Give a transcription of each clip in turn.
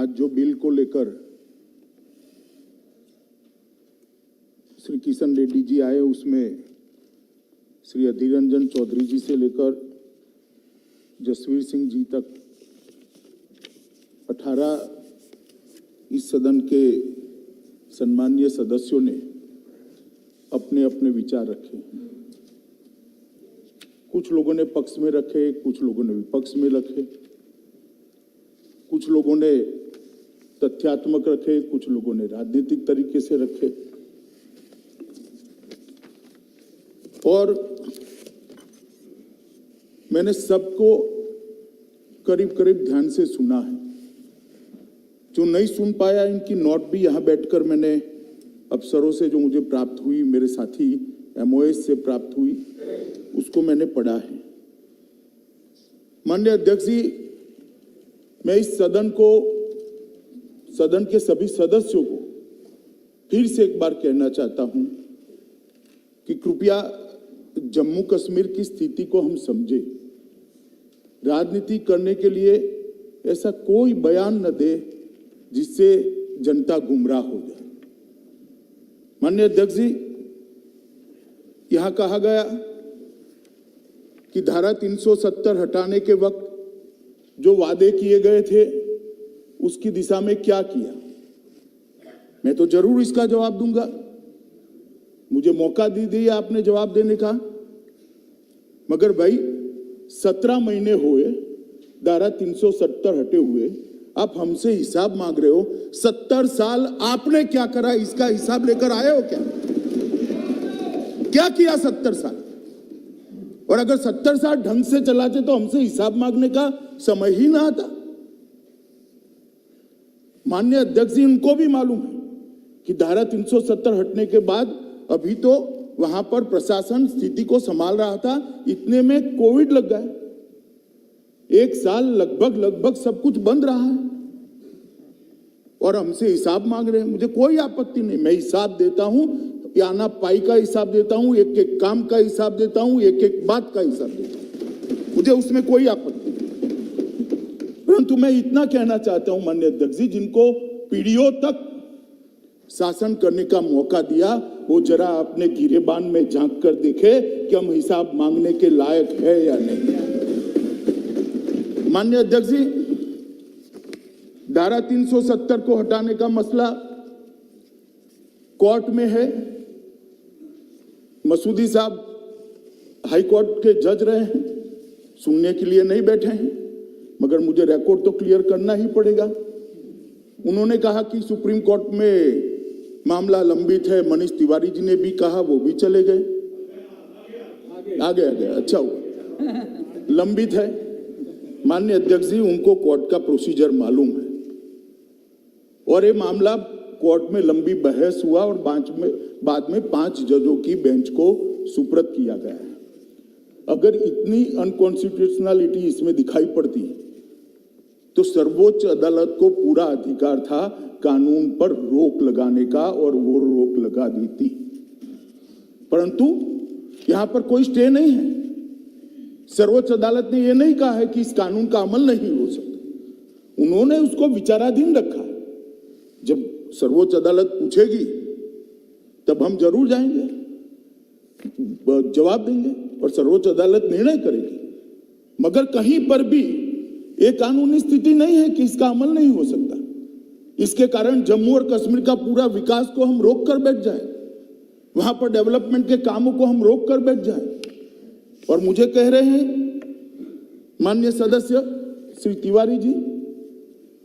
आज जो बिल को लेकर श्री किशन रेड्डी जी आए, उसमें श्री अधीर रंजन चौधरी जी से लेकर जसवीर सिंह जी तक 18 इस सदन के सम्मानीय सदस्यों ने अपने अपने विचार रखे। कुछ लोगों ने पक्ष में रखे, कुछ लोगों ने विपक्ष में रखे, कुछ लोगों ने तथ्यात्मक रखे, कुछ लोगों ने राजनीतिक तरीके से रखे। और मैंने सबको करीब करीब ध्यान से सुना है। जो नहीं सुन पाया, इनकी नोट भी यहां बैठकर मैंने अफसरों से जो मुझे प्राप्त हुई, मेरे साथी एमओएस से प्राप्त हुई, उसको मैंने पढ़ा है। माननीय अध्यक्ष जी, मैं इस सदन के सभी सदस्यों को फिर से एक बार कहना चाहता हूं कि कृपया जम्मू कश्मीर की स्थिति को हम समझे। राजनीति करने के लिए ऐसा कोई बयान न दे जिससे जनता गुमराह हो जाए। माननीय अध्यक्ष जी, यहां कहा गया कि धारा 370 हटाने के वक्त जो वादे किए गए थे उसकी दिशा में क्या किया। मैं तो जरूर इसका जवाब दूंगा, मुझे मौका दीजिए आपने जवाब देने का। मगर भाई 17 महीने हुए धारा 370 हटे हुए, आप हमसे हिसाब मांग रहे हो। 70 साल आपने क्या करा, इसका हिसाब लेकर आए हो क्या किया 70 साल? और अगर 70 साल ढंग से चलाते तो हमसे हिसाब मांगने का समय ही ना आता। माननीय अध्यक्ष जी, उनको भी मालूम है कि धारा 370 हटने के बाद अभी तो वहां पर प्रशासन स्थिति को संभाल रहा था, इतने में कोविड लग गया। एक साल लगभग सब कुछ बंद रहा है और हमसे हिसाब मांग रहे हैं। मुझे कोई आपत्ति नहीं, मैं हिसाब देता हूं, आना पाई का हिसाब देता हूं, एक एक काम का हिसाब देता हूं, एक एक बात का हिसाब देता हूं, मुझे उसमें कोई आपत्ति नहीं। परंतु मैं इतना कहना चाहता हूं माननीय अध्यक्ष जी, जिनको पीढ़ियों तक शासन करने का मौका दिया, वो जरा अपने गिरेबान में झांक कर देखे कि हम हिसाब मांगने के लायक है या नहीं। माननीय अध्यक्ष जी, धारा 370 को हटाने का मसला कोर्ट में है। मसूदी साहब हाई कोर्ट के जज रहे हैं, सुनने के लिए नहीं बैठे हैं, मगर मुझे रिकॉर्ड तो क्लियर करना ही पड़ेगा। उन्होंने कहा कि सुप्रीम कोर्ट में मामला लंबित है। मनीष तिवारी जी ने भी कहा, वो भी चले गए, आगे अच्छा हुआ, लंबित है। माननीय अध्यक्ष जी, उनको कोर्ट का प्रोसीजर मालूम है और ये मामला कोर्ट में लंबी बहस हुआ और बाद में 5 जजों की बेंच को सुपुर्द किया गया है। अगर इतनी अनकॉन्स्टिट्यूशनलिटी इसमें दिखाई पड़ती तो सर्वोच्च अदालत को पूरा अधिकार था कानून पर रोक लगाने का, और वो रोक लगा दी थी। परंतु यहां पर कोई स्टे नहीं है। सर्वोच्च अदालत ने यह नहीं कहा है कि इस कानून का अमल नहीं हो सकता, उन्होंने उसको विचाराधीन रखा। जब सर्वोच्च अदालत पूछेगी तब हम जरूर जाएंगे, जवाब देंगे और सर्वोच्च अदालत निर्णय करेगी। मगर कहीं पर भी एक कानूनी स्थिति नहीं है कि इसका अमल नहीं हो सकता। इसके कारण जम्मू और कश्मीर का पूरा विकास को हम रोक कर बैठ जाए, वहां पर डेवलपमेंट के कामों को हम रोक कर बैठ जाए। और मुझे कह रहे हैं माननीय सदस्य श्री तिवारी जी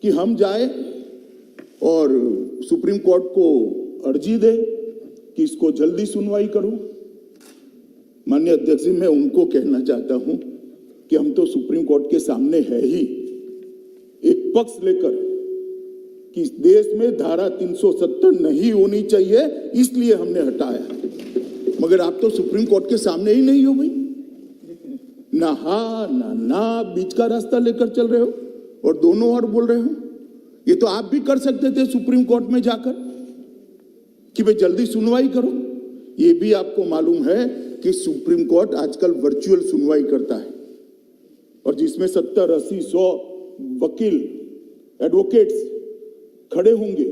कि हम जाए और सुप्रीम कोर्ट को अर्जी दे कि इसको जल्दी सुनवाई करो। माननीय अध्यक्ष जी, मैं उनको कहना चाहता हूं कि हम तो सुप्रीम कोर्ट के सामने है ही, एक पक्ष लेकर कि इस देश में धारा 370 नहीं होनी चाहिए, इसलिए हमने हटाया। मगर आप तो सुप्रीम कोर्ट के सामने ही नहीं हो भाई, ना हा ना बीच का रास्ता लेकर चल रहे हो और दोनों ओर बोल रहे हो। ये तो आप भी कर सकते थे सुप्रीम कोर्ट में जाकर कि भाई जल्दी सुनवाई करो। ये भी आपको मालूम है कि सुप्रीम कोर्ट आजकल वर्चुअल सुनवाई करता है और जिसमें 70, 80, 100 वकील एडवोकेट्स खड़े होंगे,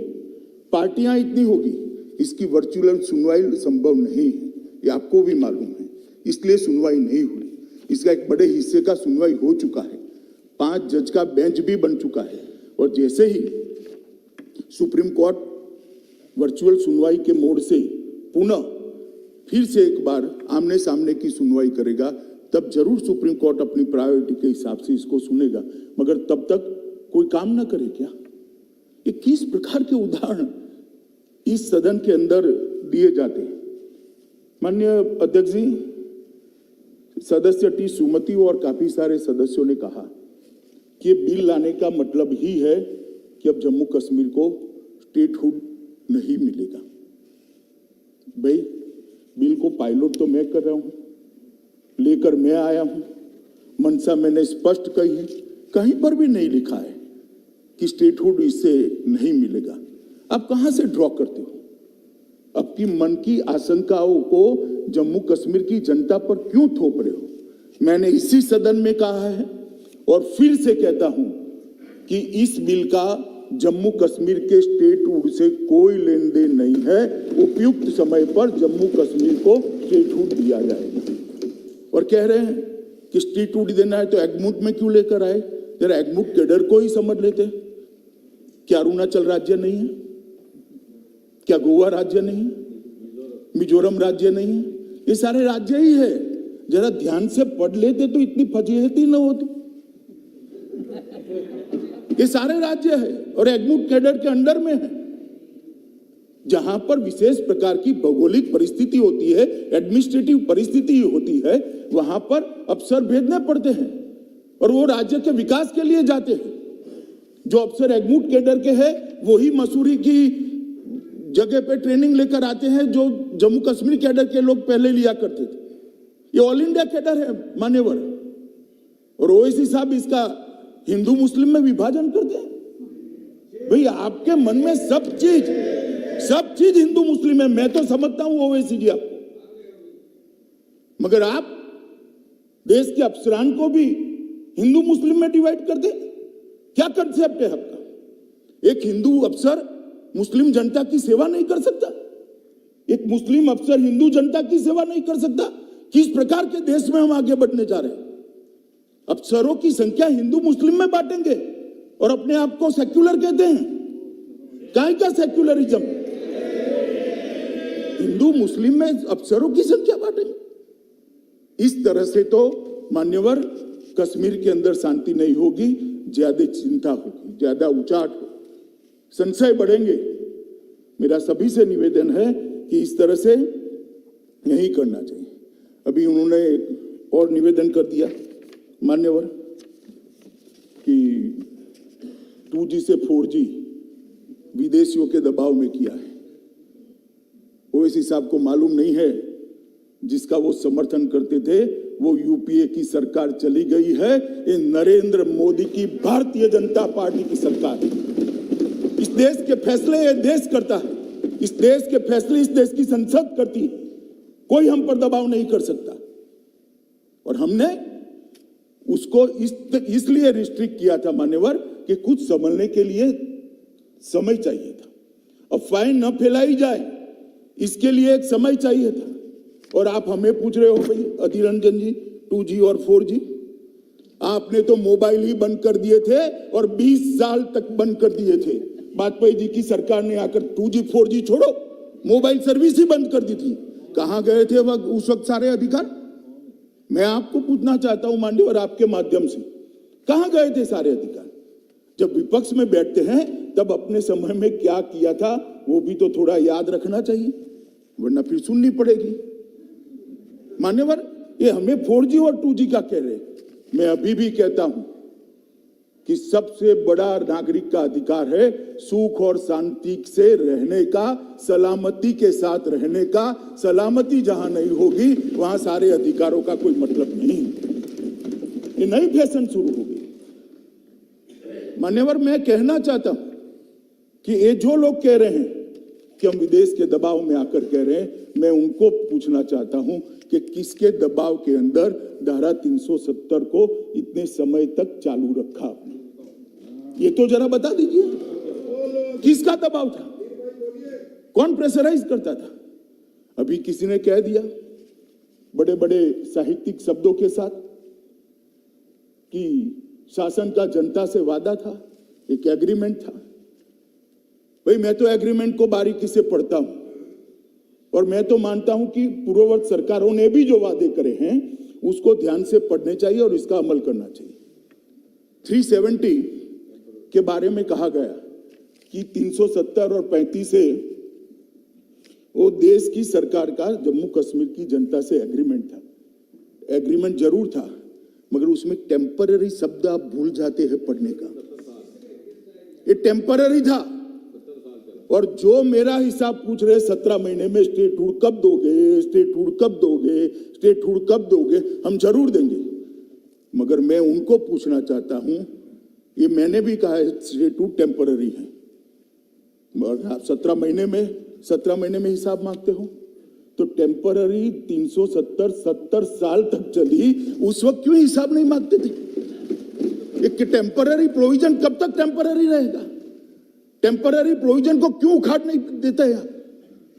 पार्टियां इतनी होगी, इसकी वर्चुअल सुनवाई संभव नहीं है, ये आपको भी मालूम है, इसलिए सुनवाई नहीं हुई। इसका एक बड़े हिस्से का सुनवाई हो चुका है, 5 जज का बेंच भी बन चुका है, और जैसे ही सुप्रीम कोर्ट वर्चुअल सुनवाई के मोड से पुनः फिर से एक बार आमने सामने की सुनवाई करेगा, तब जरूर सुप्रीम कोर्ट अपनी प्रायोरिटी के हिसाब से इसको सुनेगा, मगर तब तक कोई काम ना करे क्या? ये किस प्रकार के उदाहरण इस सदन के अंदर दिए जाते हैं? माननीय अध्यक्ष जी, सदस्य टी सुमति और काफी सारे सदस्यों ने कहा कि बिल लाने का मतलब ही है कि अब जम्मू कश्मीर को स्टेटहुड नहीं मिलेगा। भाई, बिल को पायलट तो मैं कर रहा हूं, लेकर मैं आया हूं, मंशा मैंने स्पष्ट कही है, कहीं पर भी नहीं लिखा है कि स्टेटहुड इससे नहीं मिलेगा। आप कहां से ड्रॉ करते हो? आपकी मन की आशंकाओं को जम्मू कश्मीर की जनता पर क्यों थोप रहे हो? मैंने इसी सदन में कहा है और फिर से कहता हूं कि इस बिल का जम्मू कश्मीर के स्टेटहुड से कोई लेन देन नहीं है। उपयुक्त समय पर जम्मू कश्मीर को स्टेटहुड दिया जाएगा। और कह रहे हैं कि स्टेटहुड देना है तो एग्मूट में क्यों लेकर आए? जरा एग्मूट कैडर को ही समझ लेते। क्या अरुणाचल राज्य नहीं है? क्या गोवा राज्य नहीं है? मिजोरम राज्य नहीं है? ये सारे राज्य ही है। जरा ध्यान से पढ़ लेते तो इतनी फजीहत ही न होती। ये सारे राज्य है और एग्मूट कैडर के अंडर में है। जहां पर विशेष प्रकार की भौगोलिक परिस्थिति होती है, एडमिनिस्ट्रेटिव परिस्थिति होती है, वहां पर अफसर भेजने पड़ते हैं और वो राज्य के विकास के लिए जाते हैं। जो अफसर एग्मूट कैडर के हैं वही मसूरी की जगह पे ट्रेनिंग लेकर आते हैं जो जम्मू कश्मीर कैडर के लोग पहले लिया करते थे। ये ऑल इंडिया कैडर है मान्यवर, और ओवैसी साहब इसका हिंदू मुस्लिम में विभाजन करते हैं। भाई, आपके मन में सब चीज हिंदू मुस्लिम है, मैं तो समझता हूं ओवैसी जी आपको, मगर आप देश के अफसरान को भी हिंदू मुस्लिम में डिवाइड कर दे। क्या कंसेप्ट है आपका? एक हिंदू अफसर मुस्लिम जनता की सेवा नहीं कर सकता? एक मुस्लिम अफसर हिंदू जनता की सेवा नहीं कर सकता? किस प्रकार के देश में हम आगे बढ़ने जा रहे हैं? अफसरों की संख्या हिंदू मुस्लिम में बांटेंगे और अपने आप को सेक्युलर कहते हैं। काहे का सेक्युलरिज्म? हिंदू मुस्लिम में अफसरों की संख्या बांटेंगे। इस तरह से तो मान्यवर कश्मीर के अंदर शांति नहीं होगी, ज्यादा चिंता होगी, ज्यादा उचाट होगी, संशय बढ़ेंगे। मेरा सभी से निवेदन है कि इस तरह से नहीं करना चाहिए। अभी उन्होंने एक और निवेदन कर दिया मान्यवर कि 2G से 4G विदेशियों के दबाव में किया है। ओवैसी साहब को मालूम नहीं है जिसका वो समर्थन करते थे वो यूपीए की सरकार चली गई है। ये नरेंद्र मोदी की भारतीय जनता पार्टी की सरकार है। इस देश के फैसले ये देश करता है, इस देश के फैसले इस देश की संसद करती है। कोई हम पर दबाव नहीं कर सकता। और हमने उसको इसलिए रिस्ट्रिक्ट किया था मान्यवर कि कुछ संभलने के लिए समय चाहिए था। अफवाहें न फैलाई जाए इसके लिए एक समय चाहिए था। और आप हमें पूछ रहे हो भाई अधीर रंजन जी 2G और 4G, आपने तो मोबाइल ही बंद कर दिए थे और 20 साल तक बंद कर दिए थे। वाजपेयी जी की सरकार ने आकर 2G 4G छोड़ो, मोबाइल सर्विस ही बंद कर दी थी। कहां गए थे उस वक्त सारे अधिकार? मैं आपको पूछना चाहता हूं माननीय आपके माध्यम से, कहां गए थे सारे अधिकार? जब विपक्ष में बैठते हैं तब अपने समय में क्या किया था वो भी तो थोड़ा याद रखना चाहिए, वरना फिर सुननी पड़ेगी। मान्यवर, ये हमें 4G और 2G का कह रहे, मैं अभी भी कहता हूं कि सबसे बड़ा नागरिक का अधिकार है सुख और शांति से रहने का, सलामती के साथ रहने का। सलामती जहां नहीं होगी वहां सारे अधिकारों का कोई मतलब नहीं। ये नई फैशन शुरू हो गई। मान्यवर, मैं कहना चाहता हूं कि ये जो लोग कह रहे हैं कि हम विदेश के दबाव में आकर कह रहे हैं, मैं उनको पूछना चाहता हूं कि किसके दबाव के अंदर धारा 370 को इतने समय तक चालू रखा आपने? ये तो जरा बता दीजिए, किसका दबाव था? कौन प्रेशराइज करता था? अभी किसी ने कह दिया बड़े बड़े साहित्यिक शब्दों के साथ कि शासन का जनता से वादा था, एक एग्रीमेंट था। भाई मैं तो एग्रीमेंट को बारीकी से पढ़ता हूं और मैं तो मानता हूं कि पूर्ववर्ती सरकारों ने भी जो वादे करे हैं उसको ध्यान से पढ़ने चाहिए और इसका अमल करना चाहिए। 370 के बारे में कहा गया कि 370 और 35 से वो देश की सरकार का जम्मू कश्मीर की जनता से एग्रीमेंट था। एग्रीमेंट जरूर था मगर उसमें टेम्पररी शब्द आप भूल जाते हैं पढ़ने का। ये टेम्पररी था। और जो मेरा हिसाब पूछ रहे 17 महीने में स्टेटहुड कब दोगे, स्टेटहुड कब दोगे, स्टेटहुड कब दोगे, हम जरूर देंगे। मगर मैं उनको पूछना चाहता हूं, ये मैंने भी कहा है स्टेटहुड टेम्पररी है, मगर आप 17 महीने में हिसाब मांगते हो तो टेम्पररी 370 साल तक चली, उस वक्त क्यों हिसाब नहीं मांगते थे? एक टेम्पररी प्रोविजन कब तक टेम्पररी रहेगा? टेम्पररी प्रोविजन को क्यों उखाड़ नहीं देता यार?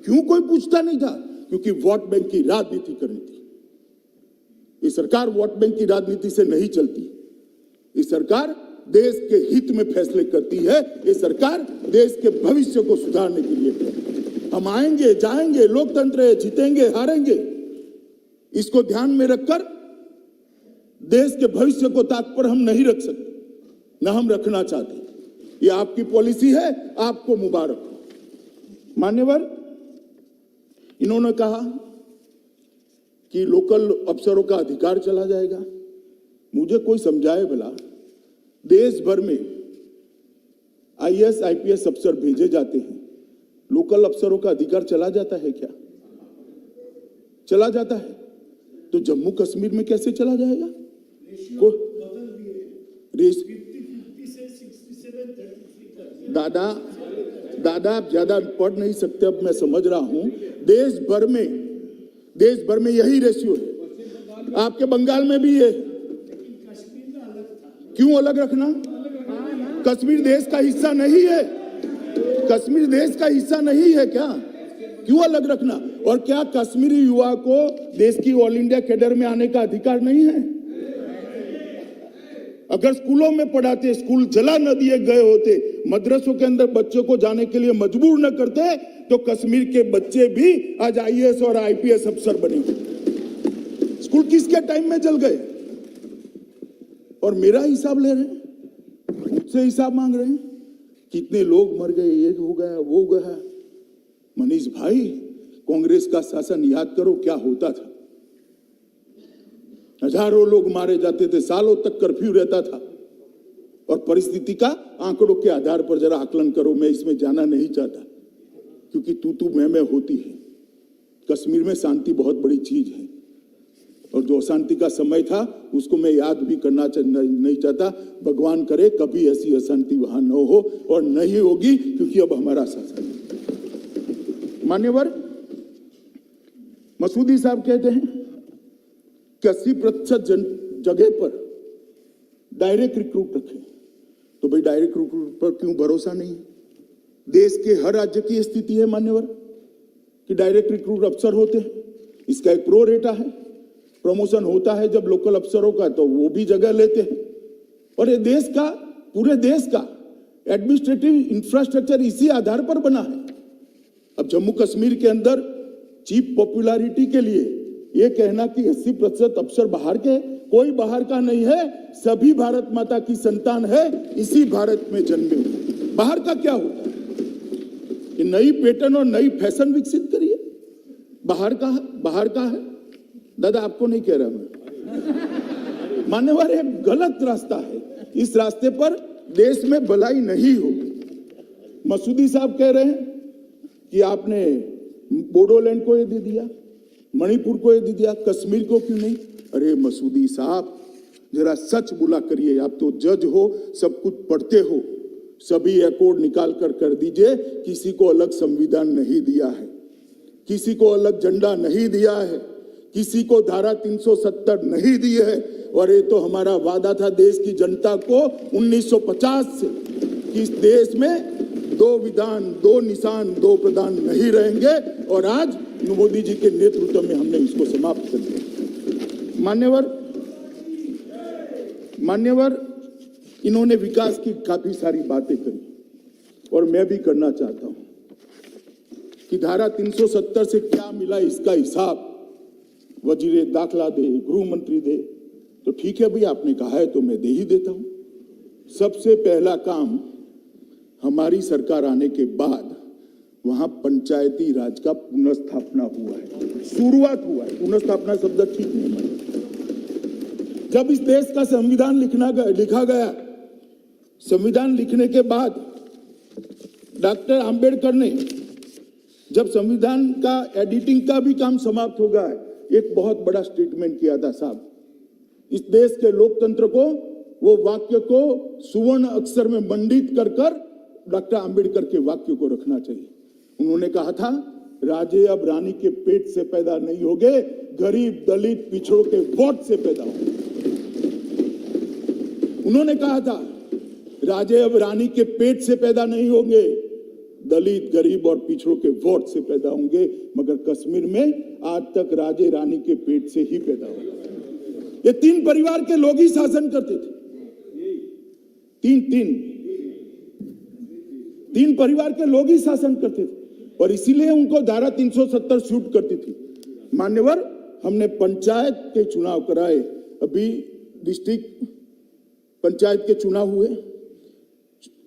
क्यों कोई पूछता नहीं था? क्योंकि वोट बैंक की राजनीति करनी थी। ये सरकार वोट बैंक की राजनीति से नहीं चलती। ये सरकार देश के हित में फैसले करती है। ये सरकार देश के भविष्य को सुधारने के लिए। हम आएंगे जाएंगे, लोकतंत्र है, जीतेंगे हारेंगे, इसको ध्यान में रखकर देश के भविष्य को ताक पर हम नहीं रख सकते, न हम रखना चाहते। ये आपकी पॉलिसी है, आपको मुबारक हो। मान्यवर, इन्होंने कहा कि लोकल अफसरों का अधिकार चला जाएगा। मुझे कोई समझाए भला, देश भर में आईएएस आईपीएस अफसर भेजे जाते हैं, लोकल अफसरों का अधिकार चला जाता है क्या? चला जाता है तो जम्मू कश्मीर में कैसे चला जाएगा? दादा आप ज्यादा पढ़ नहीं सकते, अब मैं समझ रहा हूं। देश भर में यही रेशियो है। आपके बंगाल में भी है। क्यों अलग रखना? कश्मीर देश का हिस्सा नहीं है। कश्मीर देश का हिस्सा नहीं है क्या? क्यों अलग रखना? और क्या कश्मीरी युवा को देश की ऑल इंडिया कैडर में आने का अधिकार नहीं है? अगर स्कूलों में पढ़ाते, स्कूल जला न दिए गए होते, मदरसों के अंदर बच्चों को जाने के लिए मजबूर न करते, तो कश्मीर के बच्चे भी आज आईएएस और आईपीएस अफसर बने। स्कूल किसके टाइम में जल गए? और मेरा हिसाब ले रहे हैं, मुझसे हिसाब मांग रहे हैं। कितने लोग मर गए, ये हो गया, वो हो गया। मनीष भाई, कांग्रेस का शासन याद करो क्या होता था। हजारों लोग मारे जाते थे, सालों तक कर्फ्यू रहता था। और परिस्थिति का आंकड़ों के आधार पर जरा आकलन करो। मैं इसमें जाना नहीं चाहता क्योंकि तू मैं होती है। कश्मीर में शांति बहुत बड़ी चीज है और जो अशांति का समय था उसको मैं याद भी करना नहीं चाहता। भगवान करे कभी ऐसी अशांति वहां न हो और नहीं होगी, क्योंकि अब हमारा शासन है। मान्यवर, मसूदी साहब कहते हैं कि 80% जगह पर डायरेक्ट रिक्रूट रखें। तो भाई डायरेक्ट रिक्रूट पर क्यों भरोसा नहीं? देश के हर राज्य की स्थिति है मान्यवर कि डायरेक्ट रिक्रूट अफसर होते हैं। इसका एक प्रो रेटा है। प्रमोशन होता है जब लोकल अफसरों का, तो वो भी जगह लेते हैं। और ये देश का, पूरे देश का एडमिनिस्ट्रेटिव इंफ्रास्ट्रक्चर इसी आधार पर बना है। अब जम्मू कश्मीर के अंदर चीप पॉपुलैरिटी के लिए ये कहना कि 80% अफसर बाहर के, कोई बाहर का नहीं है, सभी भारत माता की संतान है, इसी भारत में जन्मे। बाहर का क्या होता है? कि नई पैटर्न और नई फैशन विकसित करिए। बाहर का है। दादा आपको नहीं कह रहा मैं। मान्यवर, एक गलत रास्ता है। इस रास्ते पर देश में भलाई नहीं होगी। मसूदी साहब कह रहे हैं कि आपने बोडोलैंड को ये दे दिया, मणिपुर को ये दे दिया, कश्मीर को क्यों नहीं? अरे मसूदी साहब, जरा सच बोला करिए। आप तो जज हो, सब कुछ पढ़ते हो। सभी अकॉर्ड निकाल कर दीजिए। किसी को अलग संविधान नहीं दिया है, किसी को अलग झंडा नहीं दिया है, किसी को धारा 370 नहीं दी है। और ये तो हमारा वादा था देश की जनता को 1950 से कि इस देश में दो विधान, दो निशान, दो प्रधान नहीं रहेंगे और आज मोदी जी के नेतृत्व में हमने इसको समाप्त कर दिया। मान्यवर, इन्होंने विकास की काफी सारी बातें करी और मैं भी करना चाहता हूं कि धारा 370 से क्या मिला इसका हिसाब वजीरे दाखिला दे, गृह मंत्री दे। तो ठीक है भाई, आपने कहा है तो मैं दे ही देता हूं। सबसे पहला काम हमारी सरकार आने के बाद वहां पंचायती राज का पुनर्स्थापना हुआ है, शुरुआत हुआ है। पुनर्स्थापना शब्द ठीक नहीं है। जब इस देश का संविधान लिखा गया, संविधान लिखने के बाद डॉक्टर आंबेडकर ने जब संविधान का एडिटिंग का भी काम समाप्त हो गया है, एक बहुत बड़ा स्टेटमेंट किया था साहब, इस देश के लोकतंत्र को, वो वाक्य को सुवर्ण अक्षर में मंडित कर डॉक्टर आंबेडकर के वाक्य को रखना चाहिए। उन्होंने कहा था, राजे अब रानी के पेट से पैदा नहीं होंगे, गरीब दलित पिछड़ों के वोट से पैदा होंगे। उन्होंने कहा था, राजे अब रानी के पेट से पैदा नहीं होंगे, दलित गरीब और पिछड़ों के वोट से पैदा होंगे, मगर कश्मीर में आज तक राजे रानी के पेट से ही पैदा होगा। ये तीन परिवार के लोग ही शासन करते थे। तीन परिवार के लोग ही शासन करते थे और इसीलिए उनको धारा 370 शूट करती थी। मान्यवर, हमने पंचायत के चुनाव कराए, अभी डिस्ट्रिक्ट पंचायत के चुनाव हुए,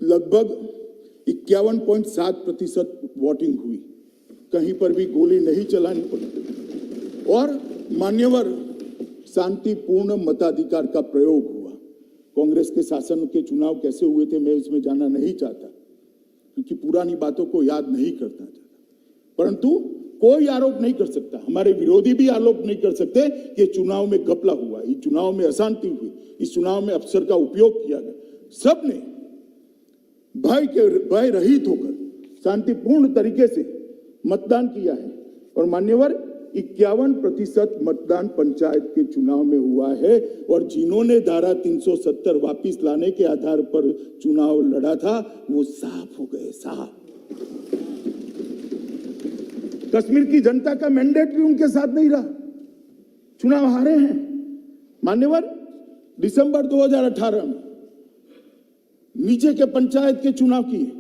लगभग 51.7% वोटिंग हुई, कहीं पर भी गोली नहीं चलानी पड़ी और मान्यवर शांतिपूर्ण मताधिकार का प्रयोग हुआ। कांग्रेस के शासन के चुनाव कैसे हुए थे मैं इसमें जाना नहीं चाहता, क्योंकि पुरानी बातों को याद नहीं करना चाहता, परंतु कोई आरोप नहीं कर सकता, हमारे विरोधी भी आरोप नहीं कर सकते कि चुनाव में घपला हुआ, इस चुनाव में अशांति हुई, इस चुनाव में अफसर का उपयोग किया गया। सबने भय रहित होकर शांतिपूर्ण तरीके से मतदान किया है और मान्यवर 51% मतदान पंचायत के चुनाव में हुआ है और जिन्होंने धारा 370 वापिस लाने के आधार पर चुनाव लड़ा था वो साफ हो गए, साफ। कश्मीर की जनता का मैंडेट भी उनके साथ नहीं रहा, चुनाव हारे हैं। मान्यवर, दिसंबर 2018 में नीचे के पंचायत के चुनाव किए,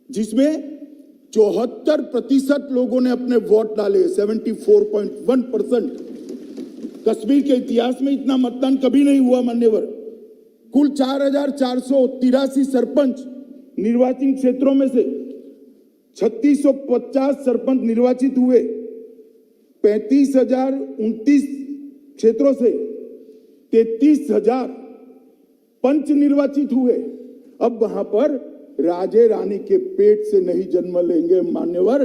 जिसमें 74% लोगों ने अपने वोट डाले, 74.1%। कश्मीर के इतिहास में इतना मतदान कभी नहीं हुआ मान्यवर। कुल 4,483 सरपंच निर्वाचित क्षेत्रों में से 3650 सरपंच निर्वाचित हुए, 35,029 क्षेत्रों से 33,000 पंच निर्वाचित हुए। अब वहां पर राजे रानी के पेट से नहीं जन्म लेंगे मान्यवर,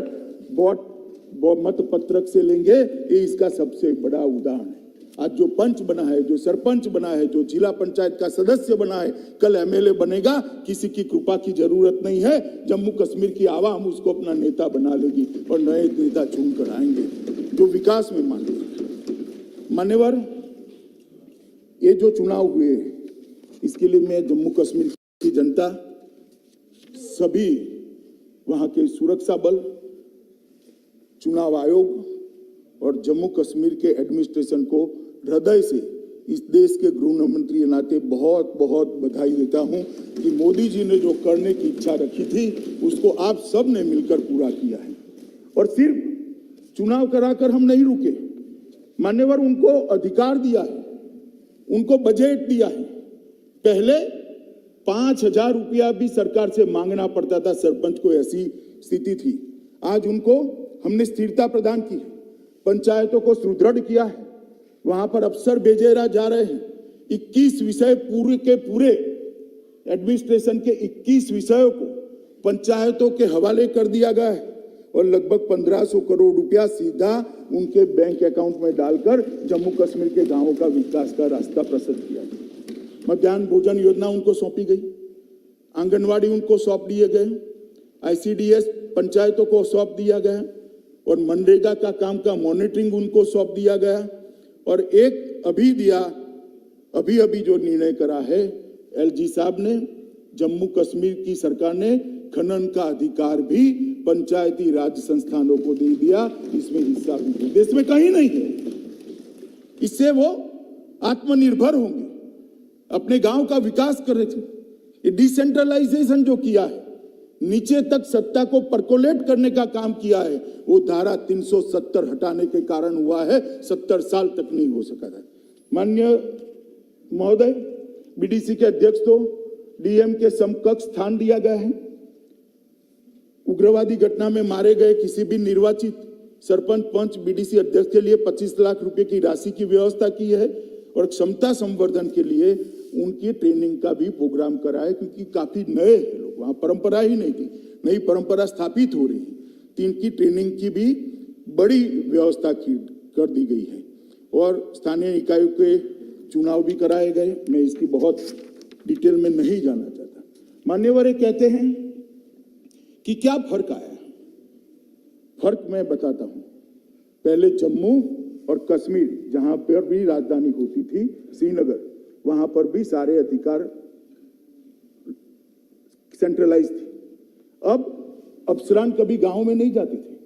मत पत्रक से लेंगे। ये इसका सबसे बड़ा उदाहरण है। आज जो पंच बना है, जो सरपंच बना है, जो जिला पंचायत का सदस्य बना है, कल एमएलए बनेगा, किसी की कृपा की जरूरत नहीं है। जम्मू कश्मीर की आवाम उसको अपना नेता बना लेगी और नए नेता चुन कर आएंगे जो विकास में मानेंगे। मान्यवर, ये जो चुनाव हुए, इसके लिए मैं जम्मू कश्मीर की जनता, सभी वहां के सुरक्षा बल, चुनाव आयोग और जम्मू कश्मीर के एडमिनिस्ट्रेशन को हृदय से इस देश के गृह मंत्री के नाते बहुत बहुत बधाई देता हूं कि मोदी जी ने जो करने की इच्छा रखी थी उसको आप सब ने मिलकर पूरा किया है। और सिर्फ चुनाव कराकर हम नहीं रुके मान्यवर, उनको अधिकार दिया है, उनको बजट दिया है। पहले 5,000 रुपया भी सरकार से मांगना पड़ता था, सरपंच को ऐसी स्थिति थी। आज उनको हमने स्थिरता प्रदान की, पंचायतों को सुदृढ़ किया है, वहां पर अफसर भेजे जा रहे हैं। 21 विषय पूरे के पूरे एडमिनिस्ट्रेशन के 21 विषयों को पंचायतों के हवाले कर दिया गया है और लगभग 1500 करोड़ रुपया सीधा उनके बैंक अकाउंट में डालकर जम्मू कश्मीर के गांवों का विकास का रास्ता प्रशस्त किया। मध्याह्न भोजन योजना उनको सौंपी गई, आंगनवाड़ी उनको सौंप दिए गए, आईसीडीएस पंचायतों को सौंप दिया गया और मनरेगा का काम का मॉनिटरिंग उनको सौंप दिया गया। और एक अभी जो निर्णय करा है एलजी साहब ने, जम्मू कश्मीर की सरकार ने खनन का अधिकार भी पंचायती राज संस्थानों को दे दिया, इसमें हिस्सा भी देश में कहीं नहीं है। इससे वो आत्मनिर्भर होंगे, अपने गांव का विकास करेंगे। ये डिसेंट्रलाइजेशन जो किया है, नीचे तक सत्ता को परकोलेट करने का काम किया है, वो धारा 370 हटाने के कारण हुआ है। 70 साल तक नहीं हो सका था। माननीय महोदय, बीडीसी के अध्यक्ष तो डीएम के समकक्ष स्थान दिया गया है। उग्रवादी घटना में मारे गए किसी भी निर्वाचित सरपंच, पंच, बीडीसी अध्यक्ष के लिए 25 लाख रुपए की राशि की व्यवस्था की है और क्षमता संवर्धन के लिए उनकी ट्रेनिंग का भी प्रोग्राम कराए, क्योंकि काफी नए हैं लोग, वहां परंपरा ही नहीं थी, नई परंपरा स्थापित हो रही है। तो इनकी ट्रेनिंग की भी बड़ी व्यवस्था कर दी गई है और स्थानीय इकाइयों के चुनाव भी कराए गए। मैं इसकी बहुत डिटेल में नहीं जाना चाहता। मान्यवर ये कहते हैं कि क्या फर्क आया। फर्क मैं बताता हूं। पहले जम्मू और कश्मीर, जहां पर भी राजधानी होती थी श्रीनगर, वहां पर भी सारे अधिकार सेंट्रलाइज थे। अब अफसरान कभी गांव में नहीं जाते थे,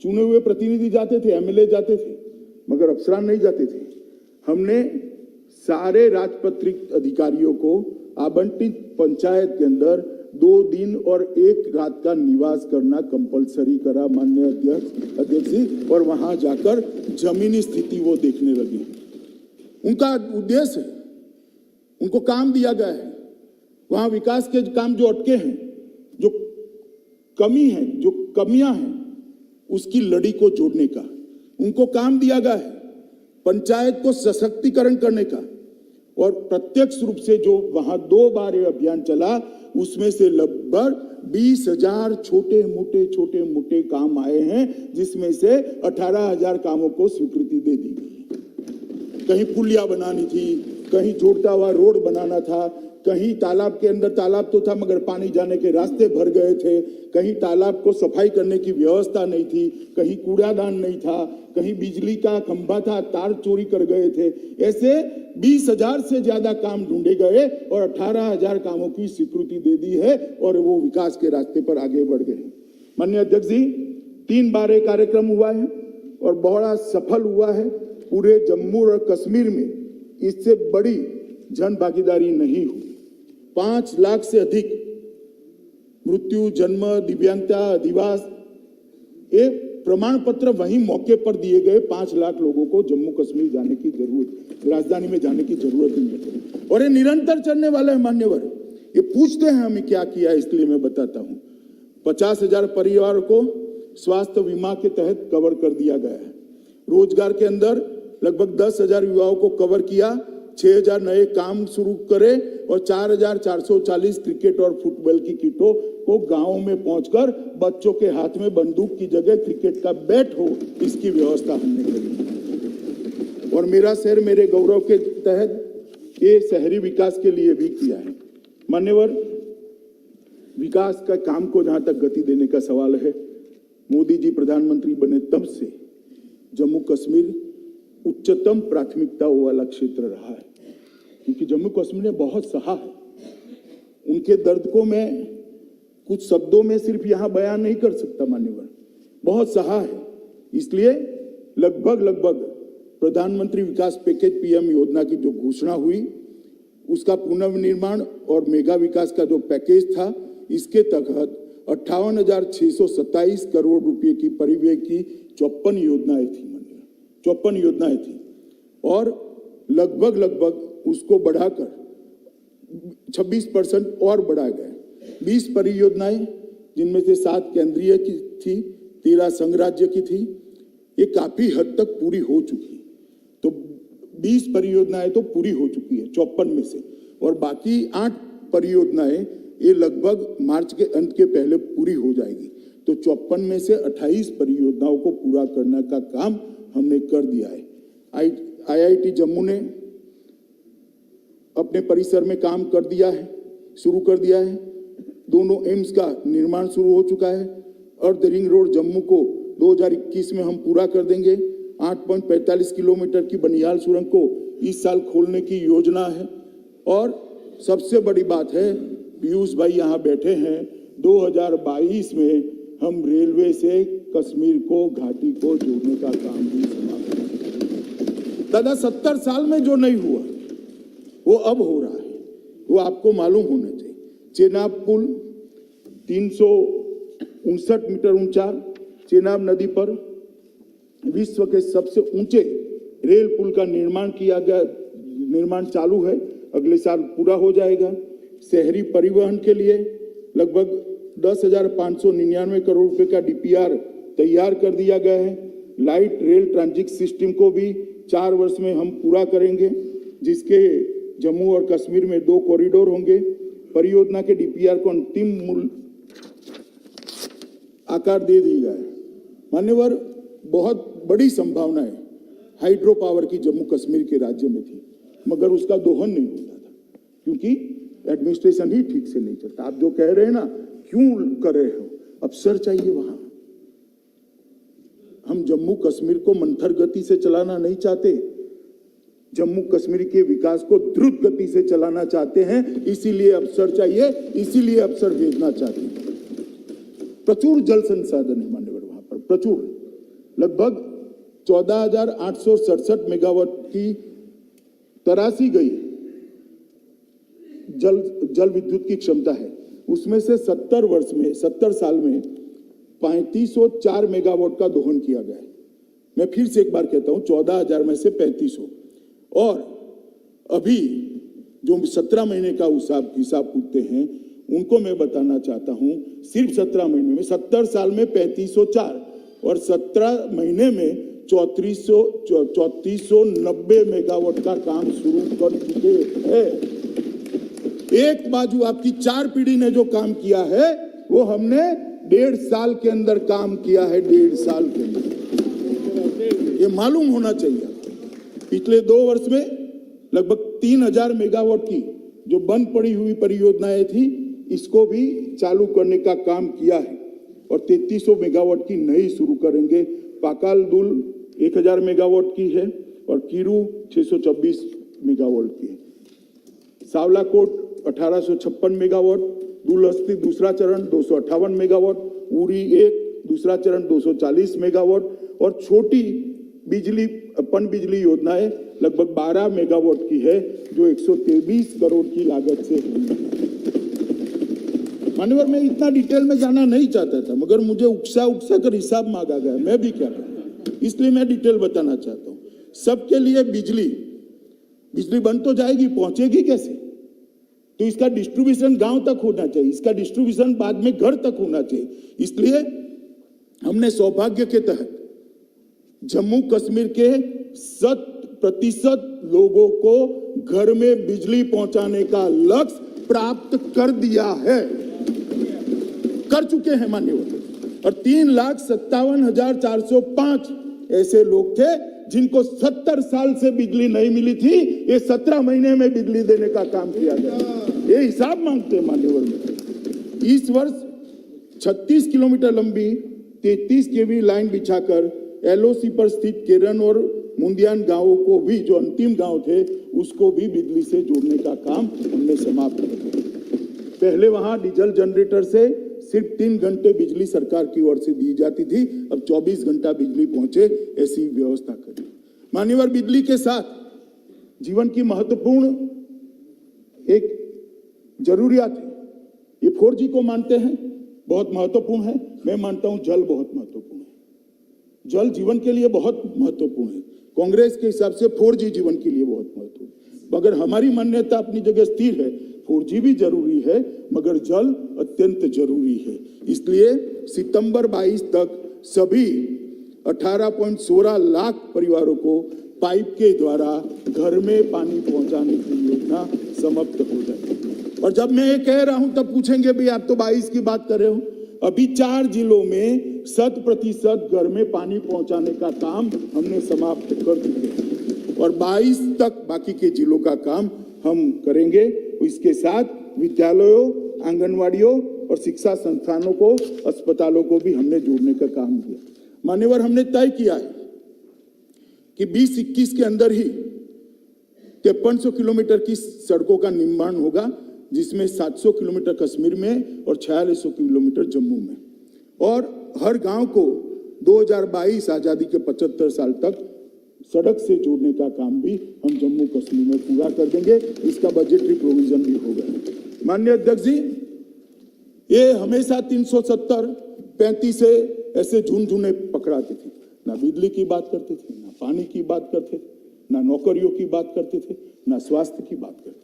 चुने हुए प्रतिनिधि जाते थे, एमएलए जाते थे, मगर अफसरान नहीं जाते थे। हमने सारे राजपत्रित अधिकारियों को आवंटित पंचायत के अंदर 2 दिन और 1 रात का निवास करना कंपलसरी करा, माननीय अध्यक्ष जी, और वहां जाकर जमीनी स्थिति वो देखने लगी। उनका उद्देश्य है, उनको काम दिया गया है, वहां विकास के काम जो अटके हैं, जो कमी है, जो कमियां हैं, उसकी लड़ी को जोड़ने का उनको काम दिया गया है, पंचायत को सशक्तिकरण करने का। और प्रत्यक्ष रूप से जो वहां 2 बार ये अभियान चला, उसमें से लगभग 20,000 छोटे मोटे काम आए हैं, जिसमें से 18,000 कामों को स्वीकृति दे दी गई। कहीं पुलिया बनानी थी, कहीं जोड़ता हुआ रोड बनाना था, कहीं तालाब के अंदर तालाब तो था मगर पानी जाने के रास्ते भर गए थे, कहीं तालाब को सफाई करने की व्यवस्था नहीं थी, कहीं कूड़ादान नहीं था, कहीं बिजली का खंभा था, तार चोरी कर गए थे। ऐसे 20,000 से ज्यादा काम ढूंढे गए और 18,000 कामों की स्वीकृति दे दी है और वो विकास के रास्ते पर आगे बढ़ गए। माननीय अध्यक्ष जी, 3 बार ये कार्यक्रम हुआ है और बड़ा सफल हुआ है। पूरे जम्मू और कश्मीर में इससे बड़ी जन भागीदारी नहीं हुई। 5 लाख से अधिक मृत्यु, जन्म, दिव्यांगता, अधिवास, ये प्रमाण पत्र वहीं मौके पर दिए गए। 5 लाख लोगों को जम्मू कश्मीर जाने की जरूरत, राजधानी में जाने की जरूरत नहीं है और ये निरंतर चलने वाला है। मान्यवर, ये पूछते हैं हमें क्या किया, इसलिए मैं बताता हूं। 50,000 परिवार को स्वास्थ्य बीमा के तहत कवर कर दिया गया है। रोजगार के अंदर लगभग 10,000 युवाओं को कवर किया, 6,000 नए काम शुरू करे और 4,440 क्रिकेट और फुटबॉल की किटों को गांवों में पहुंचकर बच्चों के हाथ में बंदूक की जगह क्रिकेट का बैट हो, इसकी व्यवस्था हमने करी। और मेरा शहर मेरे गौरव के तहत ये शहरी विकास के लिए भी किया है। मान्यवर, विकास का काम को जहां तक गति देने का सवाल है, मोदी जी प्रधानमंत्री बने तब से जम्मू कश्मीर उच्चतम प्राथमिकता वाला क्षेत्र रहा है, क्योंकि जम्मू कश्मीर ने बहुत सहा है। उनके दर्द को मैं कुछ शब्दों में सिर्फ यहां बयान नहीं कर सकता। मान्यवर, बहुत सहा है। इसलिए लगभग प्रधानमंत्री विकास पैकेज पीएम योजना की जो घोषणा हुई, उसका पुनर्निर्माण और मेगा विकास का जो पैकेज था, इसके तहत 58,627 करोड़ रुपए की परिव्यय की 54 योजनाएं थी। 54 योजनाएं थी और लगभग उसको बढ़ाकर 26% और बढ़ा गया। 20 परियोजनाएं, जिनमें से 7 केंद्रीय की थी, 13 संघ राज्य की थी, ये काफी हद तक पूरी हो चुकी है। तो 20 परियोजनाएं तो पूरी हो चुकी है 54 में से, और बाकी 8 परियोजनाएं ये लगभग मार्च के अंत के पहले पूरी हो जाएगी। तो 54 में से 28 परियोजनाओं को पूरा करने का काम हमने कर दिया है। आईआईटी जम्मू ने अपने परिसर में काम कर दिया है, शुरू कर दिया है। दोनों एम्स का निर्माण शुरू हो चुका है। अर्ध रिंग रोड जम्मू को 2021 में हम पूरा कर देंगे। 8.45 किलोमीटर की बनिहाल सुरंग को इस साल खोलने की योजना है। और सबसे बड़ी बात है, पीयूष भाई यहाँ बैठे हैं, 2022 में हम रेलवे से कश्मीर को, घाटी को जोड़ने का काम भी समाप्त करेंगे। दादा 70 साल में जो नहीं हुआ वो अब हो रहा है, वो आपको मालूम होना चाहिए। चेनाब पुल 359 मीटर ऊंचा चेनाब नदी पर विश्व के सबसे ऊंचे रेल पुल का निर्माण किया गया, निर्माण चालू है, अगले साल पूरा हो जाएगा। शहरी परिवहन के लिए लगभग 10,599 करोड़ रुपए का डीपीआर तैयार कर दिया गया है। लाइट रेल ट्रांजिट सिस्टम को भी 4 वर्ष में हम पूरा करेंगे, जिसके जम्मू और कश्मीर में 2 कॉरिडोर होंगे। परियोजना के डीपीआर को अंतिम मूल आकार दे दी गया है। मान्यवर, बहुत बड़ी संभावना है हाइड्रो पावर की जम्मू कश्मीर के राज्य में थी, मगर उसका दोहन नहीं होता था क्योंकि एडमिनिस्ट्रेशन ही ठीक से नहीं चलता। आप जो कह रहे हैं ना, क्यों कर रहे हो, अफसर चाहिए वहां। हम जम्मू कश्मीर को मंथर गति से चलाना नहीं चाहते, जम्मू कश्मीर के विकास को द्रुत गति से चलाना चाहते हैं, इसीलिए अफसर चाहिए, इसीलिए अफसर भेजना चाहते हैं। प्रचुर जल संसाधन है मान्यवर वहां पर, प्रचुर, लगभग 14,867 मेगावाट की तराशी गई जल विद्युत की क्षमता है। उसमें से 70 साल में 3504 मेगावाट का दोहन किया गया है। मैं फिर से एक बार कहता हूं, 14,000 में से 3500, और अभी जो 17 महीने का हिसाब पूछते हैं उनको मैं बताना चाहता हूं, सिर्फ 17 महीने में 70 साल में 3504 और 17 महीने में 3490 मेगावाट का काम शुरू कर चुके हैं। एक बाजू आपकी 4 पीढ़ी ने जो काम किया है वो हमने 1.5 साल के अंदर काम किया है, 1.5 साल के अंदर। ये मालूम होना चाहिए। पिछले 2 वर्ष में लगभग 3000 मेगावाट की जो बंद पड़ी हुई परियोजनाएं थी, इसको भी चालू करने का काम किया है और 3300 मेगावाट की नई शुरू करेंगे। पाकाल दुल 1000 मेगावाट की है और कीरू 624 मेगावाट की है। सावलाकोट 1856 मेगावाट, दुलहस्ती दूसरा चरण 258 मेगावाट, उरी 1 दूसरा चरण 240 मेगावाट और छोटी बिजली पन बिजली योजनाएं लगभग 12 मेगावाट की है, जो 123 करोड़ की लागत से होगी। मान्यवर, मैं इतना डिटेल में जाना नहीं चाहता था, मगर मुझे उकसा कर हिसाब मांगा गया, मैं भी क्या करूं, इसलिए मैं डिटेल बताना चाहता हूं। सबके लिए बिजली बंद तो जाएगी, पहुंचेगी कैसे? तो इसका डिस्ट्रीब्यूशन गांव तक होना चाहिए, इसका डिस्ट्रीब्यूशन बाद में घर तक होना चाहिए। इसलिए हमने सौभाग्य के तहत जम्मू कश्मीर के 100% लोगों को घर में बिजली पहुंचाने का लक्ष्य प्राप्त कर दिया है, कर चुके हैं मान्यवर। और 3,57,405 ऐसे लोग थे जिनको 70 साल से बिजली नहीं मिली थी, ये 17 महीने में बिजली देने का काम किया गया। ये हिसाब मांगते हैं मान्यवर में। इस वर्ष 36 किलोमीटर लंबी 33 केवी लाइन बिछाकर एलओसी पर स्थित केरन और मुंदियान गांवों को भी, जो अंतिम गांव थे, उसको भी बिजली से जोड़ने का काम हमने समाप्त कर दिया। पहले वहां डीजल जनरेटर से सिर्फ 3 घंटे बिजली सरकार की ओर से दी जाती थी, अब 24 घंटा बिजली पहुंचे, ऐसी व्यवस्था करी। मान्यवर, बिजली के साथ जीवन की महत्वपूर्ण एक जरूरियात है। ये 4G को मानते हैं, बहुत महत्वपूर्ण है। मैं मानता हूं जल बहुत महत्वपूर्ण है, जल जीवन के लिए बहुत महत्वपूर्ण है। कांग्रेस के हिसाब से 4G जीवन के लिए बहुत महत्वपूर्ण है, मगर हमारी मान्यता अपनी जगह स्थिर है। 4G भी जरूरी है, मगर जल अत्यंत जरूरी है। इसलिए सितंबर 22 तक सभी 18.16 लाख परिवारों को पाइप के द्वारा घर में पानी पहुंचाने की योजना समाप्त हो जाएगी। और जब मैं ये कह रहा हूं तब पूछेंगे, भाई आप तो 22 की बात कर रहे हो। अभी 4 जिलों में 100% घर में पानी पहुंचाने का काम हमने समाप्त कर चुके हैं और 22 तक बाकी के जिलों का काम हम करेंगे। इसके साथ विद्यालयों, आंगनवाड़ियों और शिक्षा संस्थानों को, अस्पतालों को भी हमने जोड़ने का काम किया। मान्यवर, हमने तय किया है कि 2021 के अंदर ही 5300 किलोमीटर की सड़कों का निर्माण होगा, जिसमें 700 किलोमीटर कश्मीर में और 4600 किलोमीटर जम्मू में, और हर गांव को 2022 आजादी के 75 साल तक सड़क से जोड़ने का काम भी हम जम्मू कश्मीर में पूरा कर देंगे। इसका बजटरी प्रोविजन भी होगा। माननीय अध्यक्ष जी, ये हमेशा 370 35 से ऐसे झुनझुने पकड़ाते थे, ना बिजली की बात करते थे, ना पानी की बात करते थे, ना नौकरियों की बात करते थे, ना स्वास्थ्य की बात करते थे।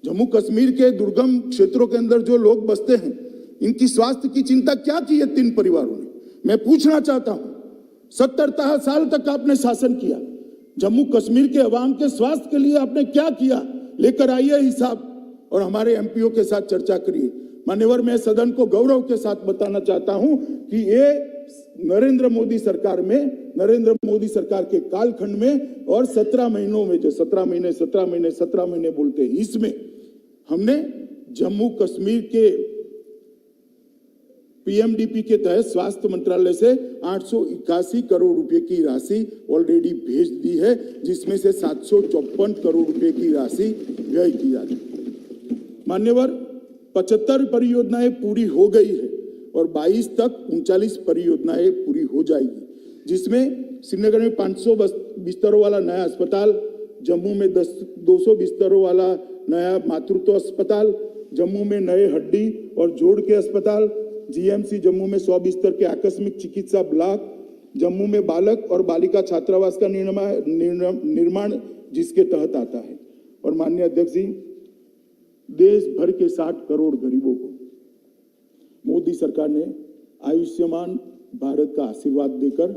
जम्मू कश्मीर के दुर्गम क्षेत्रों के अंदर जो लोग बसते हैं, इनकी स्वास्थ्य की चिंता क्या की है 3 परिवारों ने? मैं पूछना चाहता हूं, 70 साल तक आपने शासन किया, जम्मू कश्मीर के अवाम के स्वास्थ्य के लिए आपने क्या किया? लेकर आइए हिसाब और हमारे एमपीओ के साथ चर्चा करिए। मान्यवर, मैं सदन को गौरव के साथ बताना चाहता हूं कि ये नरेंद्र मोदी सरकार में, नरेंद्र मोदी सरकार के कालखंड में और 17 महीनों में, जो 17 महीने बोलते हैं, इसमें हमने जम्मू कश्मीर के पीएमडीपी के तहत स्वास्थ्य मंत्रालय से 881 करोड़ रुपए की राशि ऑलरेडी भेज दी है, जिसमें से 754 करोड़ रुपए की राशि व्यय किया गया। मान्यवर, 75 परियोजनाएं पूरी हो गई है और 22 तक 39 परियोजनाएं पूरी हो जाएगी, जिसमें श्रीनगर में 500 बिस्तरों वाला नया अस्पताल, जम्मू में 200 बिस्तरों वाला नया मातृत्व अस्पताल, जम्मू में नए हड्डी और जोड़ के अस्पताल, जीएमसी जम्मू में 100 बिस्तर के आकस्मिक चिकित्सा ब्लॉक, जम्मू में बालक और बालिका छात्रावास का निर्माण जिसके तहत आता है। और माननीय अध्यक्ष जी, देश भर के 60 करोड़ गरीबों को मोदी सरकार ने आयुष्मान भारत का आशीर्वाद देकर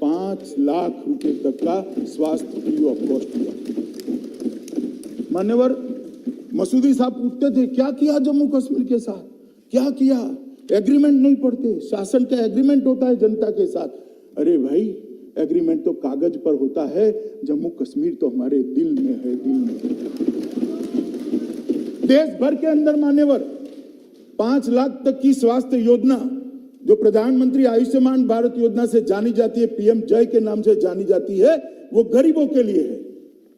5 लाख रुपए तक का स्वास्थ्य फ्री ऑफ कॉस्ट दिया। मान्यवर, मसूदी साहब पूछते थे क्या किया जम्मू कश्मीर के साथ, क्या किया? एग्रीमेंट नहीं पढ़ते, शासन का एग्रीमेंट होता है जनता के साथ। अरे भाई, एग्रीमेंट तो कागज पर होता है, जम्मू कश्मीर तो हमारे दिल में है, दिल में। देश भर के अंदर मान्यवर 5 लाख तक की स्वास्थ्य योजना जो प्रधानमंत्री आयुष्मान भारत योजना से जानी जाती है, पीएम जय के नाम से जानी जाती है, वो गरीबों के लिए है।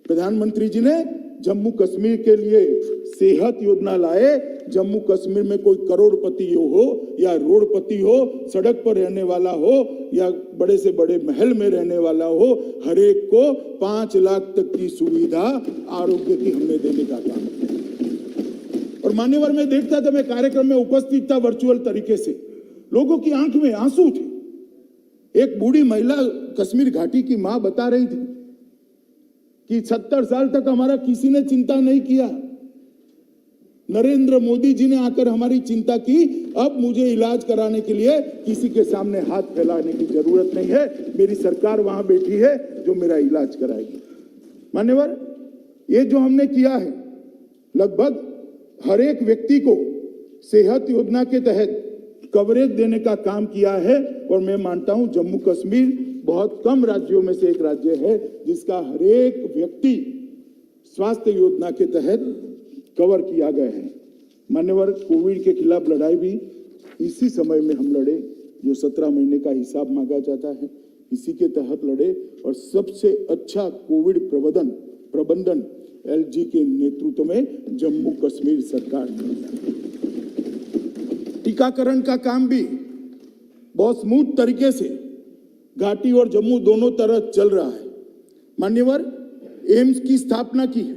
प्रधानमंत्री जी ने जम्मू कश्मीर के लिए सेहत योजना लाए। जम्मू कश्मीर में कोई करोड़पति हो या रोडपति हो, सड़क पर रहने वाला हो या बड़े से बड़े महल में रहने वाला हो, हर एक को 5 लाख तक की सुविधा आरोग्य की हमने देने का काम किया। और मान्यवर, मैं देखता था, मैं कार्यक्रम में उपस्थित था वर्चुअल तरीके से, लोगों की आंख में आंसू थे। एक बूढ़ी महिला कश्मीर घाटी की मां बता रही थी कि 70 साल तक हमारा किसी ने चिंता नहीं किया, नरेंद्र मोदी जी ने आकर हमारी चिंता की, अब मुझे इलाज कराने के लिए किसी के सामने हाथ फैलाने की जरूरत नहीं है, मेरी सरकार वहां बैठी है जो मेरा इलाज कराएगी। मान्यवर, ये जो हमने किया है, लगभग हर एक व्यक्ति को सेहत योजना के तहत कवरेज देने का काम किया है। और मैं मानता हूं जम्मू कश्मीर बहुत कम राज्यों में से एक राज्य है जिसका हर एक व्यक्ति स्वास्थ्य योजना के तहत कवर किया गया है। मान्यवर, कोविड के खिलाफ लड़ाई भी इसी समय में हम लड़े, जो 17 महीने का हिसाब मांगा जाता है, इसी के तहत लड़े। और सबसे अच्छा कोविड प्रबंधन एलजी के नेतृत्व में जम्मू कश्मीर सरकार ने किया। टीकाकरण का काम भी बहुत स्मूथ तरीके से घाटी और जम्मू दोनों तरफ चल रहा है। मान्यवर, एम्स की स्थापना की है,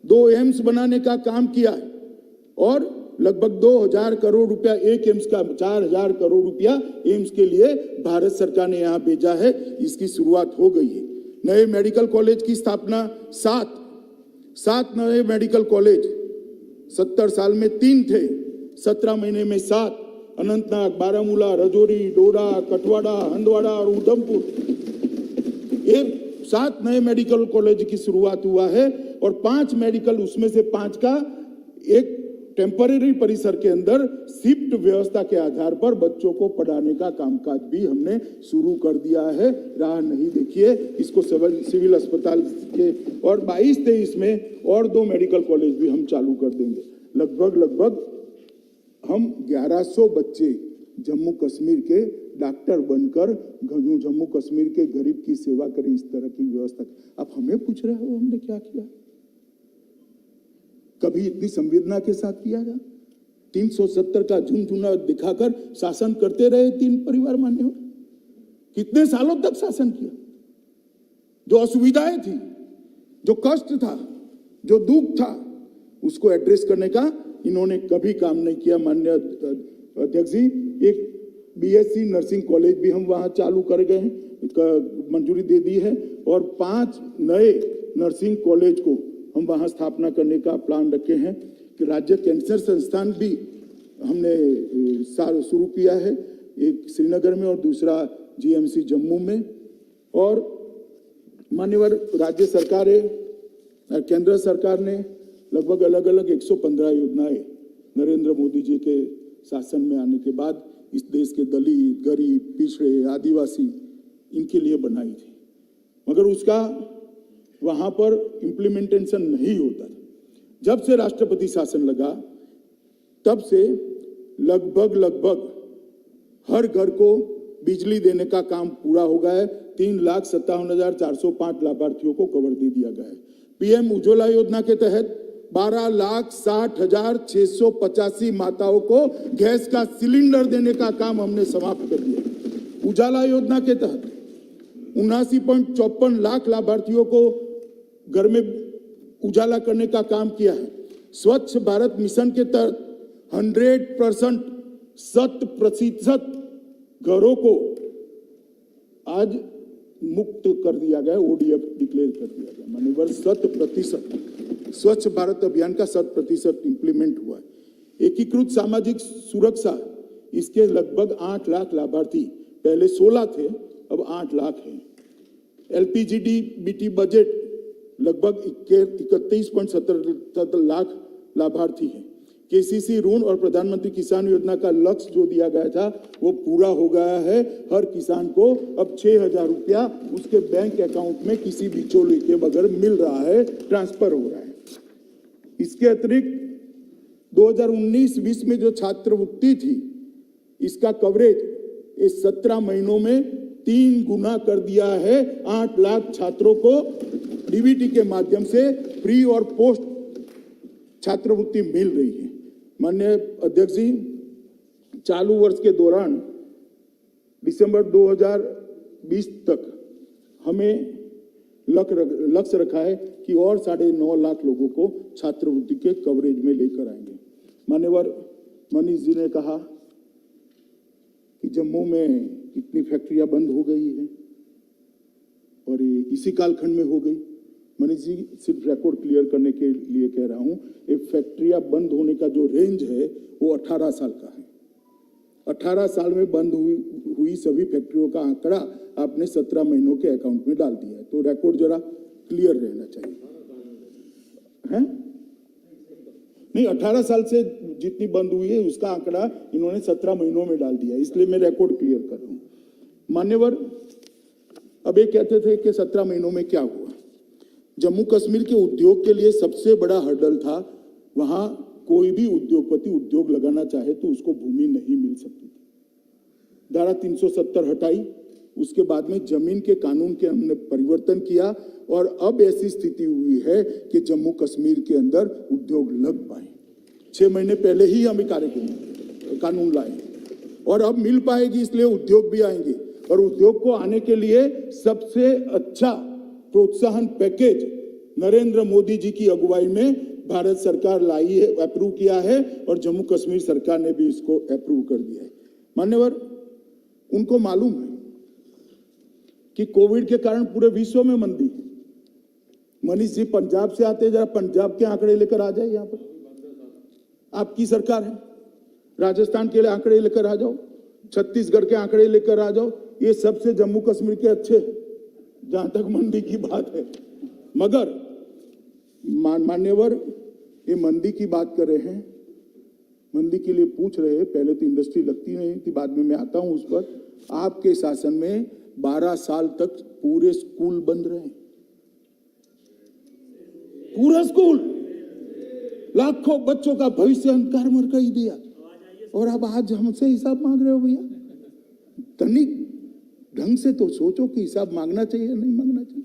2 एम्स बनाने का काम किया है और लगभग 2000 करोड़ रुपया एक एम्स का, 4000 करोड़ रुपया एम्स के लिए भारत सरकार ने यहां भेजा है। इसकी शुरुआत हो गई है। नए मेडिकल कॉलेज की स्थापना, 7 नए मेडिकल कॉलेज, 70 साल में 3 थे, 17 महीने में 7, अनंतनाग, बारामूला, रजौरी, डोडा, कठवाड़ा, हंदवाड़ा और उधमपुर, ये 7 नए मेडिकल कॉलेज की शुरुआत हुआ है। और 5 मेडिकल, उसमें से 5 का एक टेम्परेरी परिसर के अंदर शिफ्ट व्यवस्था के आधार पर बच्चों को पढ़ाने का कामकाज भी हमने शुरू कर दिया है। राह नहीं देखिए, इसको सिविल अस्पताल के, और 22-23 में और 2 मेडिकल कॉलेज भी हम चालू कर देंगे। लगभग हम 1100 बच्चे जम्मू कश्मीर के डॉक्टर बनकर जम्मू कश्मीर के गरीब की सेवा करें, इस तरह की व्यवस्था। आप हमें पूछ रहे हो हमने क्या किया? कभी इतनी संवेदना के साथ किया था? 370 का झुनझुना दिखाकर शासन करते रहे तीन परिवार मान्यवर। कितने सालों तक शासन किया? जो असुविधाएं थी, जो कष्ट था, जो दुख था, उसको एड्रेस करने का इन्होंने कभी काम नहीं किया। माननीय अध्यक्ष जी, एक बीएससी नर्सिंग कॉलेज भी हम वहां चालू कर गए हैं, मंजूरी दे दी है, और 5 नए नर्सिंग कॉलेज को हम वहां स्थापना करने का प्लान रखे हैं। कि राज्य कैंसर संस्थान भी हमने शुरू किया है, एक श्रीनगर में और दूसरा जीएमसी जम्मू में। और मान्यवर राज्य सरकारें, केंद्र सरकार ने लगभग अलग अलग 115 योजनाएं नरेंद्र मोदी जी के शासन में आने के बाद इस देश के दलित, गरीब, पिछड़े, आदिवासी इनके लिए बनाई थी, मगर उसका वहां पर इम्प्लीमेंटेशन नहीं होता था। जब से राष्ट्रपति शासन लगा तब से लगभग हर घर को बिजली देने का काम पूरा हो गया है। 3,57,405 लाभार्थियों को कवर दे दिया गया है। पीएम उज्ज्वला योजना के तहत 12,60,685 माताओं को गैस का सिलेंडर देने का काम हमने समाप्त कर दिया। उजाला योजना के तहत 79.54 लाख लाभार्थियों को घर में उजाला करने का काम किया है। स्वच्छ भारत मिशन के तहत 100% घरों को आज मुक्त कर दिया गया, ओडीएफ डिक्लेयर कर दिया गया। मान्यवर 100% स्वच्छ भारत अभियान का 100% इंप्लीमेंट हुआ है। एकीकृत सामाजिक सुरक्षा, इसके लगभग 8 लाख लाभार्थी, पहले 16 थे, अब 8 लाख हैं। एलपीजीडी बजट लगभग 31.77 लाख लाभार्थी हैं। केसीसी ऋण और प्रधानमंत्री किसान योजना का लक्ष्य जो दिया गया था वो पूरा हो गया है। हर किसान को अब 6,000 रुपया उसके बैंक अकाउंट में किसी बिचौलिए के बगैर मिल रहा है, ट्रांसफर हो रहा है। इसके अतिरिक्त 2019-20 में जो छात्रवृत्ति थी, इसका कवरेज इस 17 महीनों में 3 गुना कर दिया है। 8 लाख छात्रों को डीबीटी के माध्यम से प्री और पोस्ट छात्रवृत्ति मिल रही है। माननीय अध्यक्ष जी, चालू वर्ष के दौरान दिसंबर 2020 तक हमें लक्ष्य रखा है कि और 9.5 लाख लोगों को छात्रवृत्ति के कवरेज में लेकर आएंगे। मान्यवर मनीष जी ने कहा कि जम्मू में इतनी फैक्ट्रियां बंद हो गई है और ये इसी कालखंड में हो गई। मनीष जी, सिर्फ रिकॉर्ड क्लियर करने के लिए कह रहा हूं, ये फैक्ट्रियां बंद होने का जो रेंज है वो 18 साल का है। 18 साल में बंद हुई सभी फैक्ट्रियों का आंकड़ा आपने 17 महीनों के अकाउंट में डाल दिया है, तो रिकॉर्ड जरा क्लियर रहना चाहिए, है? नहीं, 18 साल से जितनी बंद हुई है उसका आंकड़ा इन्होंने 17 महीनों में डाल दिया, इसलिए मैं रिकॉर्ड क्लियर कर रहा हूं। मान्यवर, अब ये कहते थे कि 17 महीनों में क्या हुआ। जम्मू कश्मीर के उद्योग के लिए सबसे बड़ा हर्डल था, वहां कोई भी उद्योगपति उद्योग लगाना चाहे तो उसको भूमि नहीं मिल सकती थी। धारा 370 हटाई, उसके बाद में जमीन के कानून के हमने परिवर्तन किया और अब ऐसी स्थिति हुई है कि जम्मू कश्मीर के अंदर उद्योग लग पाए। 6 महीने पहले ही हम कानून लाए और अब मिल पाएगी, इसलिए उद्योग भी आएंगे। और उद्योग को आने के लिए सबसे अच्छा प्रोत्साहन पैकेज नरेंद्र मोदी जी की अगुवाई में भारत सरकार लाई है, अप्रूव किया है, और जम्मू कश्मीर सरकार ने भी इसको अप्रूव कर दिया है। मान्यवर, उनको मालूम है कि कोविड के कारण पूरे विश्व में मंदी है। मनीष जी पंजाब से आते, जरा पंजाब के आंकड़े लेकर आ जाए। यहाँ पर आपकी सरकार है, राजस्थान के लिए आंकड़े लेकर आ जाओ, छत्तीसगढ़ के आंकड़े लेकर आ जाओ। ये सबसे जम्मू कश्मीर के अच्छे हैं जहां तक मंदी की बात है। मगर मान्यवर, ये मंदी की बात कर रहे हैं, मंदी के लिए पूछ रहे हैं। पहले तो इंडस्ट्री लगती नहीं थी, बाद में मैं आता हूं उस पर। आपके शासन में 12 साल तक पूरे स्कूल बंद रहे, पूरा स्कूल, लाखों बच्चों का भविष्य अंधकार में कर दिया, और अब आज हमसे हिसाब मांग रहे हो भैया। तनिक ढंग से तो सोचो कि हिसाब मांगना चाहिए नहीं मांगना चाहिए।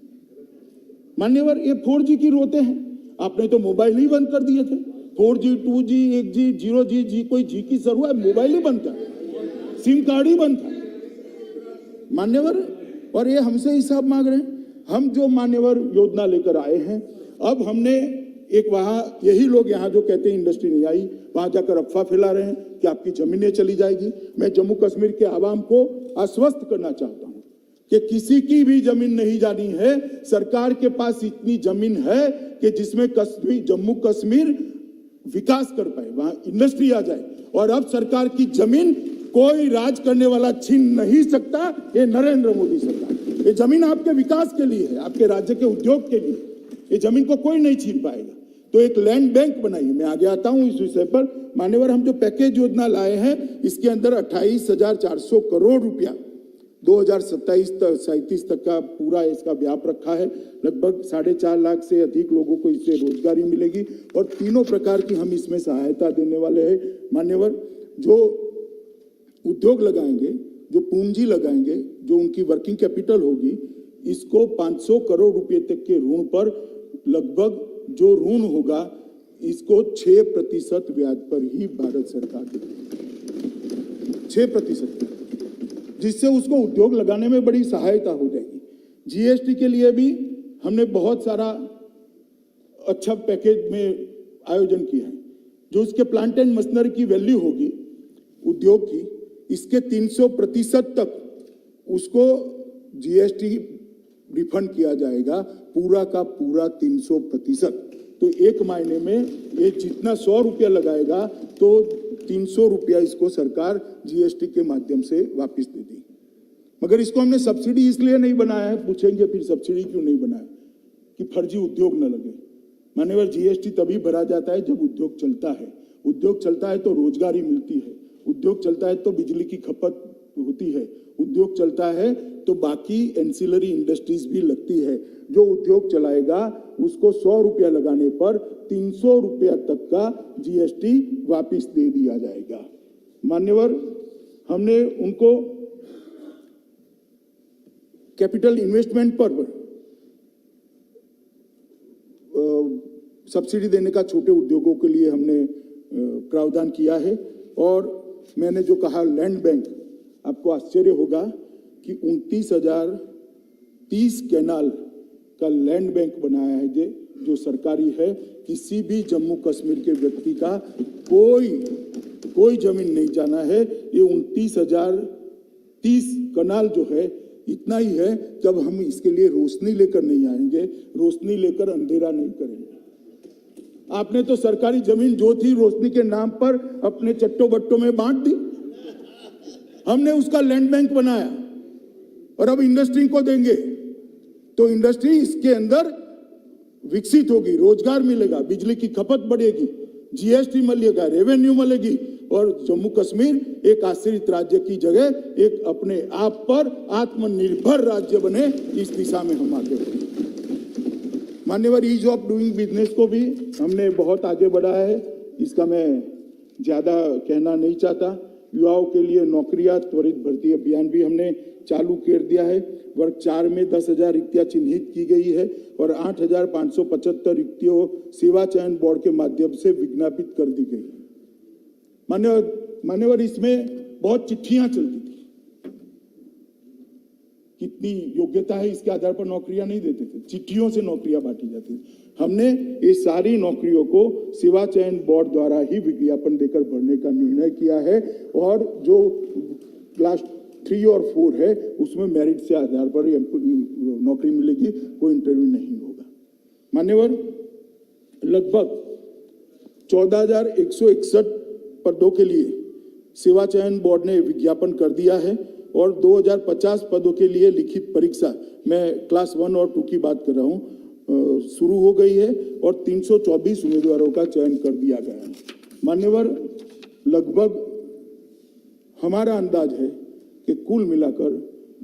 मान्यवर, ये 4G की रोते हैं। आपने तो मोबाइल ही बंद कर दिए थे। 4G, 2G, 1G, 0G, कोई जी की जरूरत, मोबाइल ही बंद था, सिम कार्ड ही बंद था मान्यवर। और ये हमसे हिसाब मांग रहे हैं। हम जो मान्यवर योजना लेकर आए हैं, अब हमने एक वहां यही लोग यहाँ जो कहते हैं इंडस्ट्री नहीं आई, वहां जाकर अफवाह फैला रहे हैं कि आपकी जमीनें चली जाएगी। मैं जम्मू कश्मीर के आवाम को आश्वस्त करना चाहता हूं कि किसी की भी जमीन नहीं जानी है। सरकार के पास इतनी जमीन है कि जिसमें जम्मू कश्मीर विकास कर पाए, वहां इंडस्ट्री आ जाए। और अब सरकार की जमीन कोई राज करने वाला छीन नहीं सकता। ये नरेंद्र मोदी सरकार, ये जमीन आपके विकास के लिए है, आपके राज्य के उद्योग के लिए। ये जमीन को कोई नहीं छीन पाएगा। तो एक लैंड बैंक बनाइए। मैं आगे आता हूं इस विषय पर। मान्यवर, हम जो पैकेज योजना लाए हैं, इसके अंदर 28,400 करोड़ रुपया 2027-37 तक का पूरा इसका व्याप रखा है। लगभग 4.5 लाख से अधिक लोगों को इससे रोजगारी मिलेगी और तीनों प्रकार की हम इसमें सहायता देने वाले हैं। मान्यवर, जो उद्योग लगाएंगे, जो पूंजी लगाएंगे, जो उनकी वर्किंग कैपिटल होगी, इसको 500 करोड़ रुपए तक के ऋण पर लगभग जो ऋण होगा इसको 6% ब्याज पर ही भारत सरकार देगी। 6%, जिससे उसको उद्योग लगाने में बड़ी सहायता हो जाएगी। जीएसटी के लिए भी हमने बहुत सारा अच्छा पैकेज में आयोजन किया है। जो उसके प्लांट एंड मशीनरी की वैल्यू होगी उद्योग की, इसके 300% तक उसको जीएसटी रिफंड किया जाएगा, पूरा का पूरा 300%। तो एक महीने में ये जितना 100 रुपया लगाएगा तो 300 रुपया इसको सरकार जीएसटी के माध्यम से वापस दे दी। मगर इसको हमने सब्सिडी इसलिए नहीं बनाया है, पूछेंगे फिर सब्सिडी क्यों नहीं बनाया, कि फर्जी उद्योग न लगे। मान्यवर, जीएसटी तभी भरा जाता है जब उद्योग चलता है। उद्योग चलता है तो रोजगारी मिलती है, उद्योग चलता है तो बिजली की खपत होती है, उद्योग चलता है तो बाकी एंसिलरी इंडस्ट्रीज भी लगती है। जो उद्योग चलाएगा उसको 100 रुपया लगाने पर 300 रुपया तक का जीएसटी वापस दे दिया जाएगा। मान्यवर, हमने उनको कैपिटल इन्वेस्टमेंट पर सब्सिडी देने का छोटे उद्योगों के लिए हमने प्रावधान किया है। और मैंने जो कहा लैंड बैंक, आपको आश्चर्य होगा कि 29,030 कैनाल का लैंड बैंक बनाया है जो सरकारी है। किसी भी जम्मू कश्मीर के व्यक्ति का कोई जमीन नहीं जाना है। ये 29,030 कैनाल जो है इतना ही है कि अब हम इसके लिए रोशनी लेकर नहीं आएंगे, रोशनी लेकर अंधेरा नहीं करेंगे। आपने तो सरकारी जमीन जो थी रोशनी के नाम पर अपने चट्टो बट्टों में बांट दी। हमने उसका लैंड बैंक बनाया और अब इंडस्ट्री को देंगे तो इंडस्ट्री इसके अंदर विकसित होगी, रोजगार मिलेगा, बिजली की खपत बढ़ेगी, जीएसटी मिलेगा, रेवेन्यू मिलेगी और जम्मू कश्मीर एक आश्रित राज्य की जगह एक अपने आप पर आत्मनिर्भर राज्य बने। इस दिशा में हम आगे बढ़े। मान्यवर, ईज ऑफ डूइंग बिजनेस को भी हमने बहुत आगे बढ़ाया है। इसका मैं ज्यादा कहना नहीं चाहता। युवाओं के लिए नौकरियां त्वरित भर्ती अभियान भी हमने चालू कर दिया है। वर्ग 4 में 10,000 रिक्तियां चिन्हित की गई है और 8,575 रिक्तियों सेवा चयन बोर्ड के माध्यम से विज्ञापित कर दी गई। मान्यवर, इसमें बहुत चिट्ठियां चलती थी, कितनी योग्यता है इसके आधार पर नौकरियां नहीं देते थे, चिट्ठियों से नौकरियां बांटी जाती थी। हमने ये सारी नौकरियों को सेवा चयन बोर्ड द्वारा ही विज्ञापन देकर भरने का निर्णय किया है और जो क्लास 3 और 4 है उसमें मेरिट से आधार पर नौकरी मिलेगी, कोई इंटरव्यू नहीं होगा। मान्यवर, लगभग 14,161 पदों के लिए सेवा चयन बोर्ड ने विज्ञापन कर दिया है और 2,050 पदों के लिए लिखित परीक्षा, मैं क्लास 1 और 2 की बात कर रहा हूं, शुरू हो गई है और 324 उम्मीदवारों का चयन कर दिया गया है। मान्यवर, लगभग हमारा अंदाज है कि कुल मिलाकर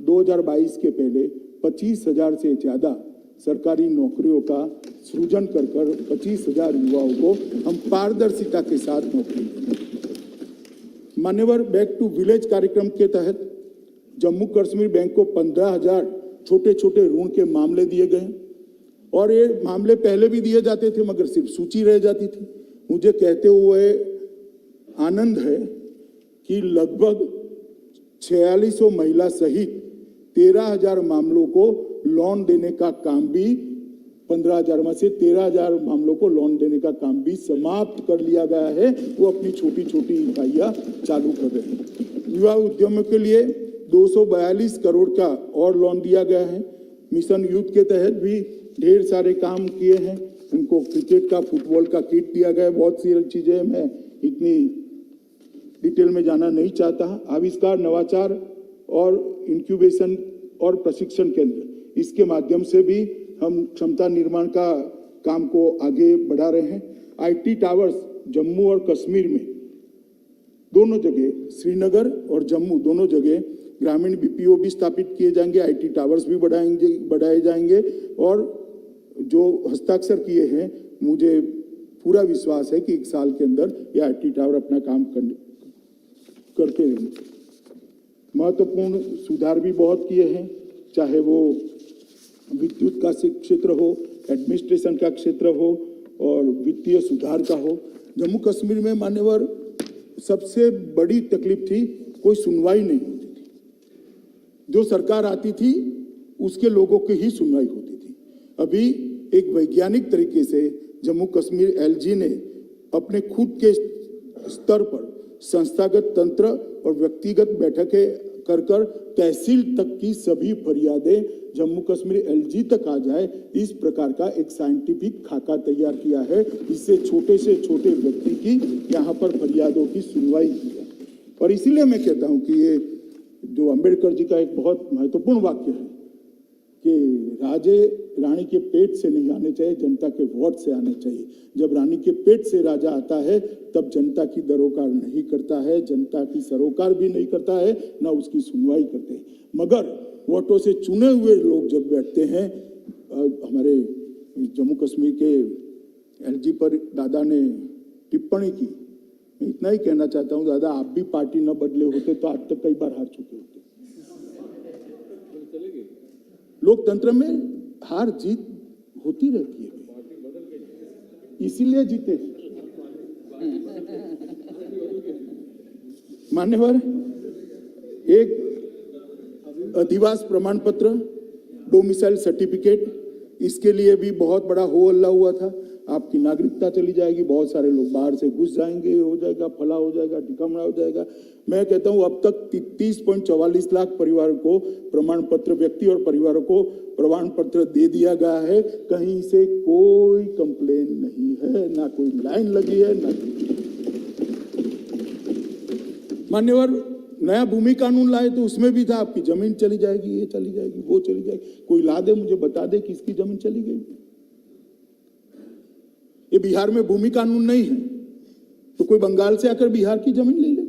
2022 के पहले 25,000 से ज्यादा सरकारी नौकरियों का सृजन कर 25,000 युवाओं को हम पारदर्शिता के साथ नौकरी देंगे। मान्यवर, बैक टू विलेज कार्यक्रम के तहत जम्मू कश्मीर बैंक को 15,000 छोटे छोटे ऋण के मामले दिए गए और ये मामले पहले भी दिए जाते थे मगर सिर्फ सूची रह जाती थी। मुझे कहते हुए आनंद है कि लगभग 4600 महिला सहित 13,000 मामलों को लोन देने का काम भी 15,000 में से 13,000 मामलों को लोन देने का काम भी समाप्त कर लिया गया है। वो अपनी छोटी छोटी इकाइयां चालू कर रहे हैं। युवा उद्यमों के लिए 242 करोड़ का और लोन दिया गया है। मिशन यूथ के तहत भी ढेर सारे काम किए हैं। उनको क्रिकेट का, फुटबॉल का किट दिया गया है। बहुत सी चीजें मैं इतनी डिटेल में जाना नहीं चाहता। आविष्कार, नवाचार और इंक्यूबेशन और प्रशिक्षण केंद्र, इसके माध्यम से भी हम क्षमता निर्माण का काम को आगे बढ़ा रहे हैं। आईटी टावर्स जम्मू और कश्मीर में दोनों जगह, श्रीनगर और जम्मू दोनों जगह ग्रामीण बीपीओ भी स्थापित किए जाएंगे। आईटी टावर्स भी बढ़ाए जाएंगे और जो हस्ताक्षर किए हैं, मुझे पूरा विश्वास है कि 1 साल के अंदर ये आईटी टावर अपना काम करते रहेंगे। महत्वपूर्ण सुधार भी बहुत किए हैं, चाहे वो विद्युत का क्षेत्र हो, एडमिनिस्ट्रेशन का क्षेत्र हो और वित्तीय सुधार का हो। जम्मू कश्मीर में मान्यवर सबसे बड़ी तकलीफ थी, कोई सुनवाई नहीं होती थी। जो सरकार आती थी उसके लोगों की ही सुनवाई होती थी। अभी एक वैज्ञानिक तरीके से जम्मू कश्मीर एलजी ने अपने खुद के स्तर पर संस्थागत तंत्र और व्यक्तिगत बैठकें कर तहसील तक की सभी फरियादें जम्मू कश्मीर एलजी तक आ जाए, इस प्रकार का एक साइंटिफिक खाका तैयार किया है, जिससे छोटे से छोटे व्यक्ति की यहाँ पर फरियादों की सुनवाई की है। और इसीलिए मैं कहता हूँ कि ये जो अंबेडकर जी का एक बहुत महत्वपूर्ण वाक्य है कि राजे रानी के पेट से नहीं आने चाहिए, जनता के वोट से आने चाहिए। जब रानी के पेट से राजा आता है तब जनता की दरोकार नहीं करता है, जनता की सरोकार भी नहीं करता है, ना उसकी सुनवाई करते हैं। मगर वोटों से चुने हुए लोग जब बैठते हैं, हमारे जम्मू कश्मीर के एलजी पर दादा ने टिप्पणी की, मैं इतना ही कहना चाहता हूँ, दादा आप भी पार्टी न बदले होते तो आज तक कई बार हार चुके होते। लोकतंत्र में हार जीत होती रहती है, इसीलिए जीते। मान्यवर, एक अधिवास प्रमाण पत्र, डोमिसाइल सर्टिफिकेट, इसके लिए भी बहुत बड़ा हो हल्ला हुआ था। आपकी नागरिकता चली जाएगी, बहुत सारे लोग बाहर से घुस जाएंगे, हो जाएगा, फला हो जाएगा, ढिकामड़ा हो जाएगा। मैं कहता हूं अब तक 33.44 लाख परिवार को प्रमाण पत्र, व्यक्ति और परिवारों को प्रमाण पत्र दे दिया गया है। कहीं से कोई कंप्लेन नहीं है, ना कोई लाइन लगी है, ना। मान्यवर, नया भूमि कानून लाए तो उसमें भी था आपकी जमीन चली जाएगी, ये चली जाएगी, वो चली जाएगी। कोई ला दे, मुझे बता दे किसकी जमीन चली गई। ये बिहार में भूमि कानून नहीं है तो कोई बंगाल से आकर बिहार की जमीन ले लेगा।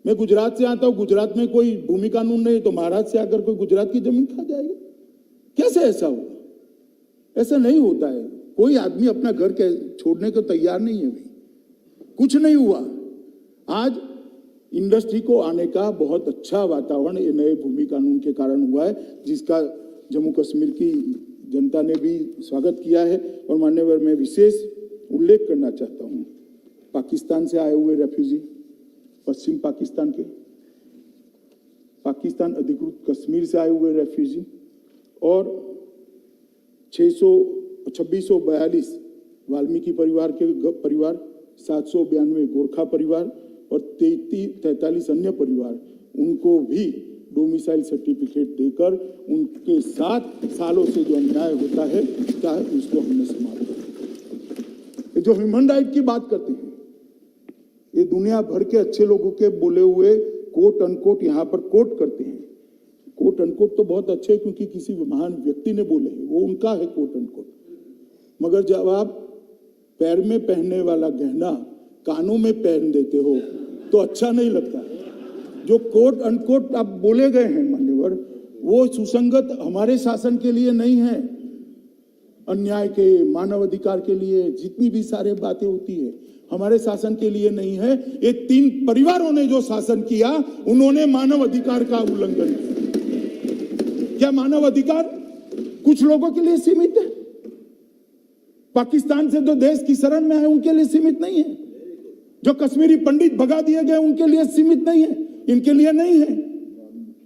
मैं गुजरात से आता हूं, गुजरात में कोई भूमि कानून नहीं तो महाराष्ट्र से आकर कोई गुजरात की जमीन खा जाएगा। कैसे ऐसा होगा? ऐसा नहीं होता है। कोई आदमी अपना घर छोड़ने को तैयार नहीं है। कुछ नहीं हुआ। आज इंडस्ट्री को आने का बहुत अच्छा वातावरण ये नए भूमि कानून के कारण हुआ है, जिसका जम्मू कश्मीर की जनता ने भी स्वागत किया है। और मान्यवर, मैं विशेष उल्लेख करना चाहता हूं, पाकिस्तान से आए हुए रेफ्यूजी, पश्चिम पाकिस्तान के, पाकिस्तान अधिकृत कश्मीर से आए हुए रेफ्यूजी और 2642 वाल्मीकि परिवार के परिवार, 792 गोरखा परिवार और 43 अन्य परिवार, उनको भी डोमिसाइल सर्टिफिकेट देकर उनके साथ सालों से जो अन्याय होता है उसको हमने समाप्त किया। जो ह्यूमन राइट की बात करते हैं, ये दुनिया भर के अच्छे लोगों के बोले हुए कोट अनकोट यहाँ पर कोट करते हैं। कोट अनकोट तो बहुत अच्छे है क्योंकि किसी महान व्यक्ति ने बोले हैं, वो उनका है कोट अनकोट। मगर जब आप पैर में पहनने वाला गहना कानों में पहन देते हो तो अच्छा नहीं लगता। जो कोट अनकोट आप बोले गए हैं मान्यवर, वो सुसंगत हमारे शासन के लिए नहीं है। अन्याय के, मानव अधिकार के लिए जितनी भी सारे बातें होती है, हमारे शासन के लिए नहीं है। ये 3 परिवारों ने जो शासन किया, उन्होंने मानव अधिकार का उल्लंघन किया। क्या मानव अधिकार कुछ लोगों के लिए सीमित है। पाकिस्तान से जो देश की शरण में है उनके लिए सीमित नहीं है। जो कश्मीरी पंडित भगा दिए गए उनके लिए सीमित नहीं है, इनके लिए नहीं है।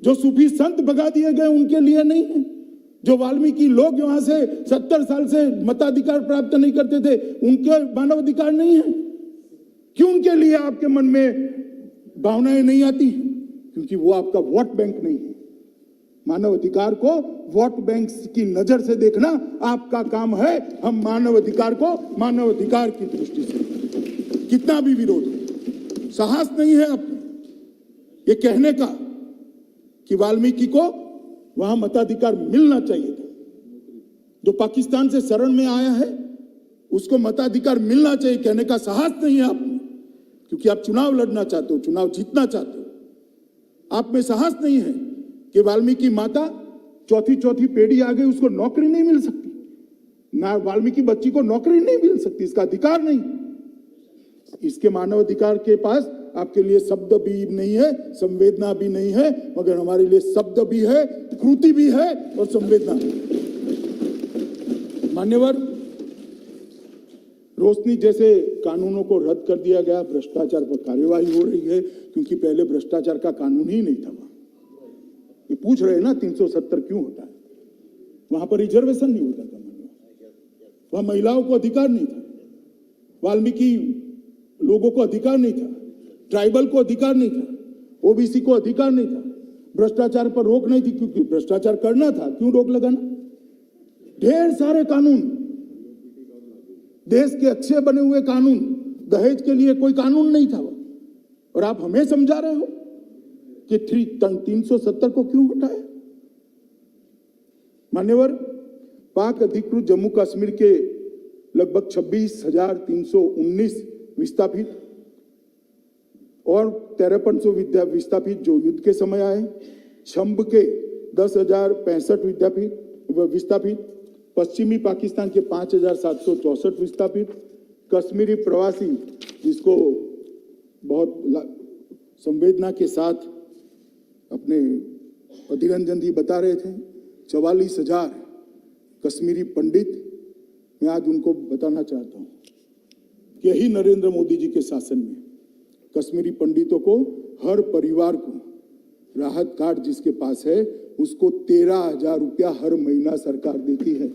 जो सूफी संत भगा दिए गए उनके लिए नहीं है। जो वाल्मीकि लोग वहां से 70 साल से मताधिकार प्राप्त नहीं करते थे उनके मानव अधिकार नहीं है। क्यों उनके लिए आपके मन में भावनाएं नहीं आती? क्योंकि वो आपका वोट बैंक नहीं है। मानव अधिकार को वोट बैंक की नजर से देखना आपका काम है। हम मानव अधिकार को मानव अधिकार की दृष्टि से, कितना भी विरोध हो, साहस नहीं है आप ये कहने का कि वाल्मीकि को वहां मताधिकार मिलना चाहिए था। जो पाकिस्तान से शरण में आया है उसको मताधिकार मिलना चाहिए कहने का साहस नहीं है आप में, क्योंकि आप चुनाव लड़ना चाहते हो, चुनाव जीतना चाहते हो। आप में साहस नहीं है कि वाल्मीकि माता चौथी पीढ़ी आ गई, उसको नौकरी नहीं मिल सकती ना, वाल्मीकि बच्ची को नौकरी नहीं मिल सकती, इसका अधिकार नहीं। इसके मानव अधिकार के पास आपके लिए शब्द भी नहीं है, संवेदना भी नहीं है, मगर हमारे लिए शब्द भी है, कृति भी है और संवेदना भी। मान्यवर, रोशनी जैसे कानूनों को रद्द कर दिया गया, भ्रष्टाचार पर कार्यवाही हो रही है, क्योंकि पहले भ्रष्टाचार का कानून ही नहीं था। ये पूछ रहे हैं ना 370 क्यों होता है? वहां पर रिजर्वेशन नहीं होता था, वहां महिलाओं को अधिकार नहीं था, वाल्मीकि लोगों को अधिकार नहीं था, ट्राइबल को अधिकार नहीं था, ओबीसी को अधिकार नहीं था, भ्रष्टाचार पर रोक नहीं थी, क्योंकि भ्रष्टाचार करना था, क्यों रोक लगाना? ढेर सारे कानून, देश के अच्छे बने हुए कानून, दहेज के लिए कोई कानून नहीं था। और आप हमें समझा रहे हो कि 370 को क्यों हटाया? मान्यवर, पाक अधिकृत जम्मू कश्मीर के लगभग 26,319 विस्थापित और 5300 विस्थापित जो युद्ध के समय आए, छंब के 10,065 विस्थापित, पश्चिमी पाकिस्तान के 5,764 विस्थापित, कश्मीरी प्रवासी जिसको बहुत संवेदना के साथ अपने अधिरंजन जी बता रहे थे, 44,000 कश्मीरी पंडित। मैं आज उनको बताना चाहता हूं कि यही नरेंद्र मोदी जी के शासन में कश्मीरी पंडितों को हर परिवार को राहत कार्ड जिसके पास है उसको 13,000 रुपया हर महीना सरकार देती है।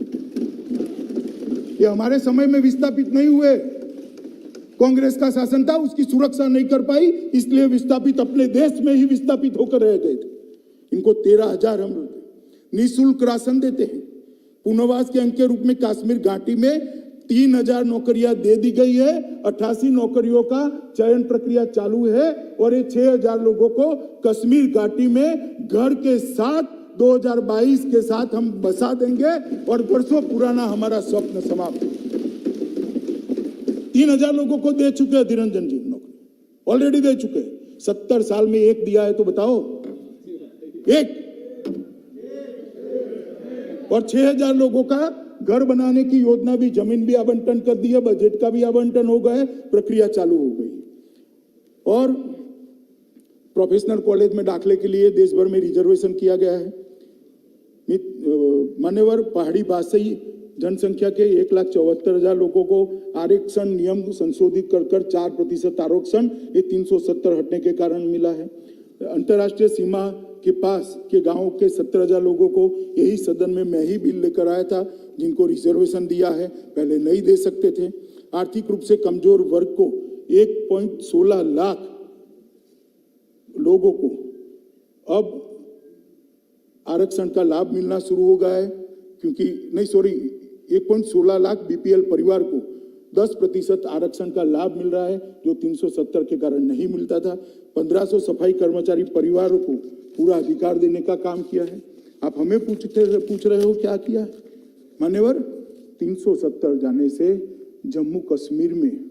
ये हमारे समय में विस्थापित नहीं हुए, कांग्रेस का शासन था, उसकी सुरक्षा नहीं कर पाई, इसलिए विस्थापित अपने देश में ही विस्थापित होकर रह गए थे। इनको 13,000 हम निःशुल्क राशन देते हैं। पुनर्वास के अंक के रूप में कश्मीर घाटी में 3,000 नौकरियां दे दी गई है, 88 नौकरियों का चयन प्रक्रिया चालू है और ये 6,000 लोगों को कश्मीर घाटी में घर के साथ 2022 के साथ हम बसा देंगे और वर्षों पुराना हमारा स्वप्न समाप्त। 3,000 लोगों को दे चुके हैं निरंजन जी नौकरी, ऑलरेडी दे चुके हैं। 70 साल में एक दिया है तो बताओ, एक। और 6,000 लोगों का घर बनाने की योजना भी, जमीन भी आवंटन कर दी है, बजट का भी आवंटन हो गया, प्रक्रिया चालू हो गई। और प्रोफेशनल कॉलेज में दाखिले के लिए देश भर में रिजर्वेशन किया गया है। मान्यवर, पहाड़ी भाषाई जनसंख्या के 1,74,000 लोगों को आरक्षण नियम संशोधित कर 4% आरक्षण ये 370 हटने के कारण मिला है। अंतर्राष्ट्रीय सीमा के पास के गांवों के 17,000 लोगों को यही सदन में मैं ही बिल लेकर आया था, जिनको रिजर्वेशन दिया है, पहले नहीं दे सकते थे। आर्थिक रूप से कमजोर वर्ग को 1.16 लाख लोगों को अब आरक्षण का लाभ मिलना शुरू हो गया है, क्योंकि 1.16 लाख बीपीएल परिवार को 10% आरक्षण का लाभ मिल रहा है, जो 370 के कारण नहीं मिलता था। 1,500 सफाई कर्मचारी परिवारों को पूरा अधिकार देने का काम किया है। आप हमें पूछ रहे हो क्या किया है? मान्यवर, 370 जाने से जम्मू कश्मीर में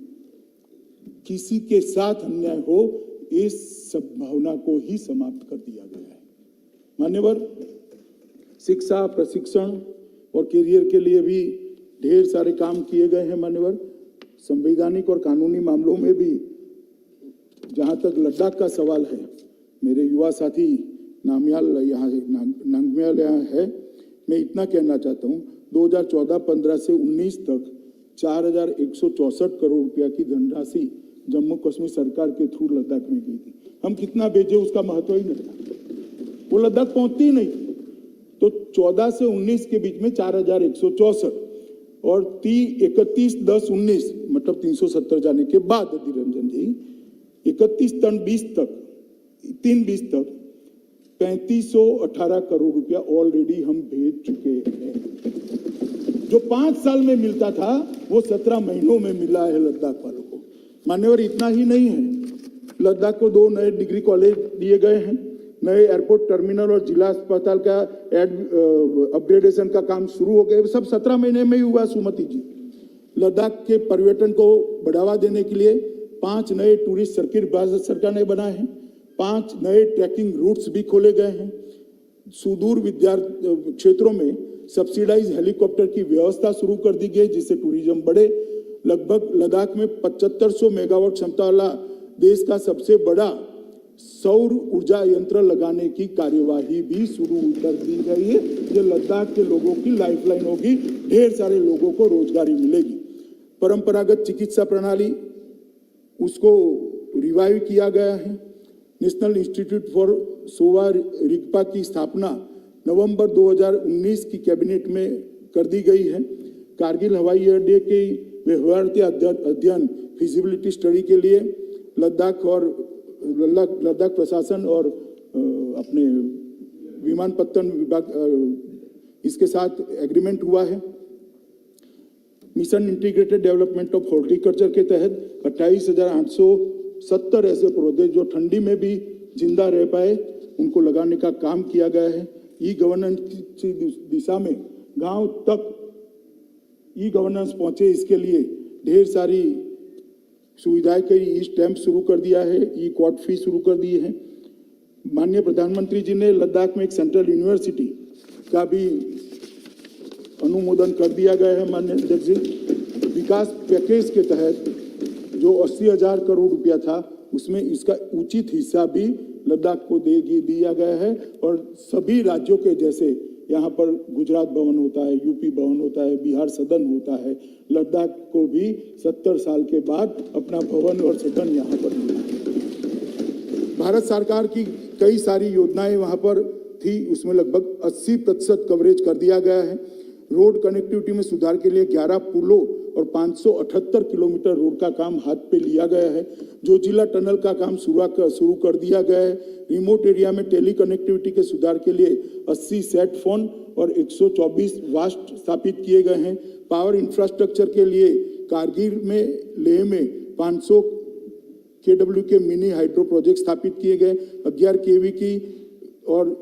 किसी के साथ अन्याय हो इस संभावना को ही समाप्त कर दिया गया है। मान्यवर, शिक्षा, प्रशिक्षण और करियर के लिए भी ढेर सारे काम किए गए हैं। मान्यवर, संवैधानिक और कानूनी मामलों में भी, जहां तक लद्दाख का सवाल है, मेरे युवा साथी नांगम्याल यहाँ है, मैं इतना कहना चाहता हूँ, 2014-15 से 19 तक 4,164 करोड़ रुपया की धनराशि जम्मू कश्मीर सरकार के थ्रू लद्दाख में गई थी। हम कितना भेजे उसका महत्व ही नहीं था, वो लद्दाख पहुंचती ही नहीं। तो 14 से 19 के बीच में 4,164 और 31/10/19 मतलब 370 जाने के बाद अधीर रंजन जी 31/3/20 तक 3/20 तक 3518 करोड़ रुपया ऑलरेडी हम भेज चुके हैं। जो 5 साल में मिलता था वो 17 महीनों में मिला है लद्दाख वालों को। मान्यवर इतना ही नहीं है, लद्दाख को 2 नए डिग्री कॉलेज दिए गए हैं, नए एयरपोर्ट टर्मिनल और जिला अस्पताल का अपग्रेडेशन का काम शुरू हो गया। सब 17 महीने में ही हुआ सुमति जी। लद्दाख के पर्यटन को बढ़ावा देने के लिए 5 नए टूरिस्ट सर्किट भारत सरकार ने बनाए हैं, 5 नए ट्रैकिंग रूट्स भी खोले गए हैं। सुदूर क्षेत्रों में सब्सिडाइज हेलीकॉप्टर की व्यवस्था शुरू कर दी गई जिससे टूरिज्म बढ़े। लगभग लद्दाख में 7500 मेगावाट क्षमता वाला देश का सबसे बड़ा सौर ऊर्जा यंत्र लगाने की कार्यवाही भी शुरू कर दी गई है। ये लद्दाख के लोगों की लाइफलाइन होगी, ढेर सारे लोगों को रोजगारी मिलेगी। परंपरागत चिकित्सा प्रणाली उसको रिवाइव किया गया है। National institute for Sowa Rigpa की स्थापना नवंबर 2019 की कैबिनेट में कर दी गई है। कारगिल हवाई अड्डे के व्यवहार्य अध्ययन फिजिबिलिटी स्टडी के लिए लद्दाख प्रशासन और अपने विमानपत्तन विभाग इसके साथ एग्रीमेंट हुआ है। Mission integrated development of horticulture के तहत 28,870 ऐसे पौधे जो ठंडी में भी जिंदा रह पाए उनको लगाने का काम किया गया है। ई गवर्नेंस की दिशा में गांव तक ई गवर्नेंस पहुंचे, इसके लिए ढेर सारी सुविधाएं कई ई स्टैम्प शुरू कर दिया है, ई कोर्ट फी शुरू कर दी है। माननीय प्रधानमंत्री जी ने लद्दाख में एक सेंट्रल यूनिवर्सिटी का भी अनुमोदन कर दिया गया है। माननीय अध्यक्ष जी, विकास पैकेज के तहत जो 80,000 करोड़ रुपया था उसमें इसका उचित हिस्सा भी लद्दाख को दिया गया है। और सभी राज्यों के जैसे यहाँ पर गुजरात भवन होता है, यूपी भवन होता है, बिहार सदन होता है, लद्दाख को भी 70 साल के बाद अपना भवन और सदन यहाँ पर मिला है। भारत सरकार की कई सारी योजनाएं वहाँ पर थी, उसमें लगभग 80% कवरेज कर दिया गया है। रोड कनेक्टिविटी में सुधार के लिए 11 पुलों और 578 किलोमीटर रोड का काम हाथ पे लिया गया है। जो जिला टनल का काम शुरू कर दिया गया है। रिमोट एरिया में टेली कनेक्टिविटी के सुधार के लिए 80 सेट फोन और 124 वास्ट स्थापित किए गए हैं। पावर इंफ्रास्ट्रक्चर के लिए कारगिल में लेह में 500 KW के मिनी हाइड्रो प्रोजेक्ट स्थापित किए गए। 11 kV की और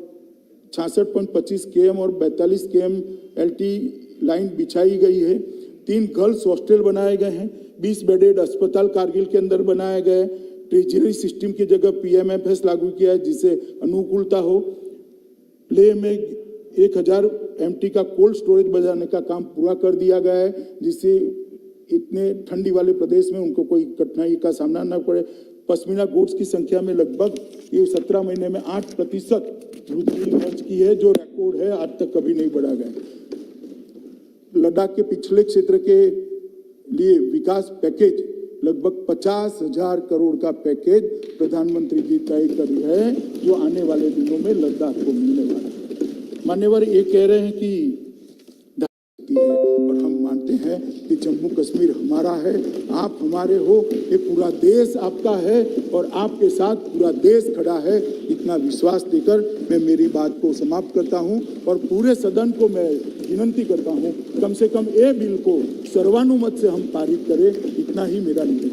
66.25 km और 42 km LT लाइन बिछाई गई है। 3 गर्ल्स हॉस्टल बनाए गए हैं। 20 बेडेड अस्पताल कारगिल के अंदर बनाया गया है। ट्रेजरी सिस्टम की जगह PMFS लागू किया है जिससे अनुकूलता हो। लेह में 1000 MT का कोल्ड स्टोरेज बनाने का काम पूरा कर दिया गया है जिससे इतने ठंडी वाले प्रदेश में उनको कोई कठिनाई का सामना न पड़े। पश्मीना गोट्स की संख्या में लगभग ये 17 महीने में 8% वृद्धि दर्ज की है, जो रिकॉर्ड है, आज तक कभी नहीं बढ़ा गया। लद्दाख के पिछले क्षेत्र के लिए विकास पैकेज लगभग 50,000 करोड़ का पैकेज प्रधानमंत्री जी तय कर रहे हैं जो आने वाले दिनों में लद्दाख को मिलने वाला है। मान्यवर ये कह रहे हैं कि है और हम मानते हैं कि जम्मू कश्मीर हमारा है, आप हमारे हो, ये पूरा देश आपका है और आपके साथ पूरा देश खड़ा है। इतना विश्वास देकर मैं मेरी बात को समाप्त करता हूं और पूरे सदन को मैं विनती करता हूं कम से कम ये बिल को सर्वानुमत से हम पारित करें, इतना ही मेरा निवेदन है।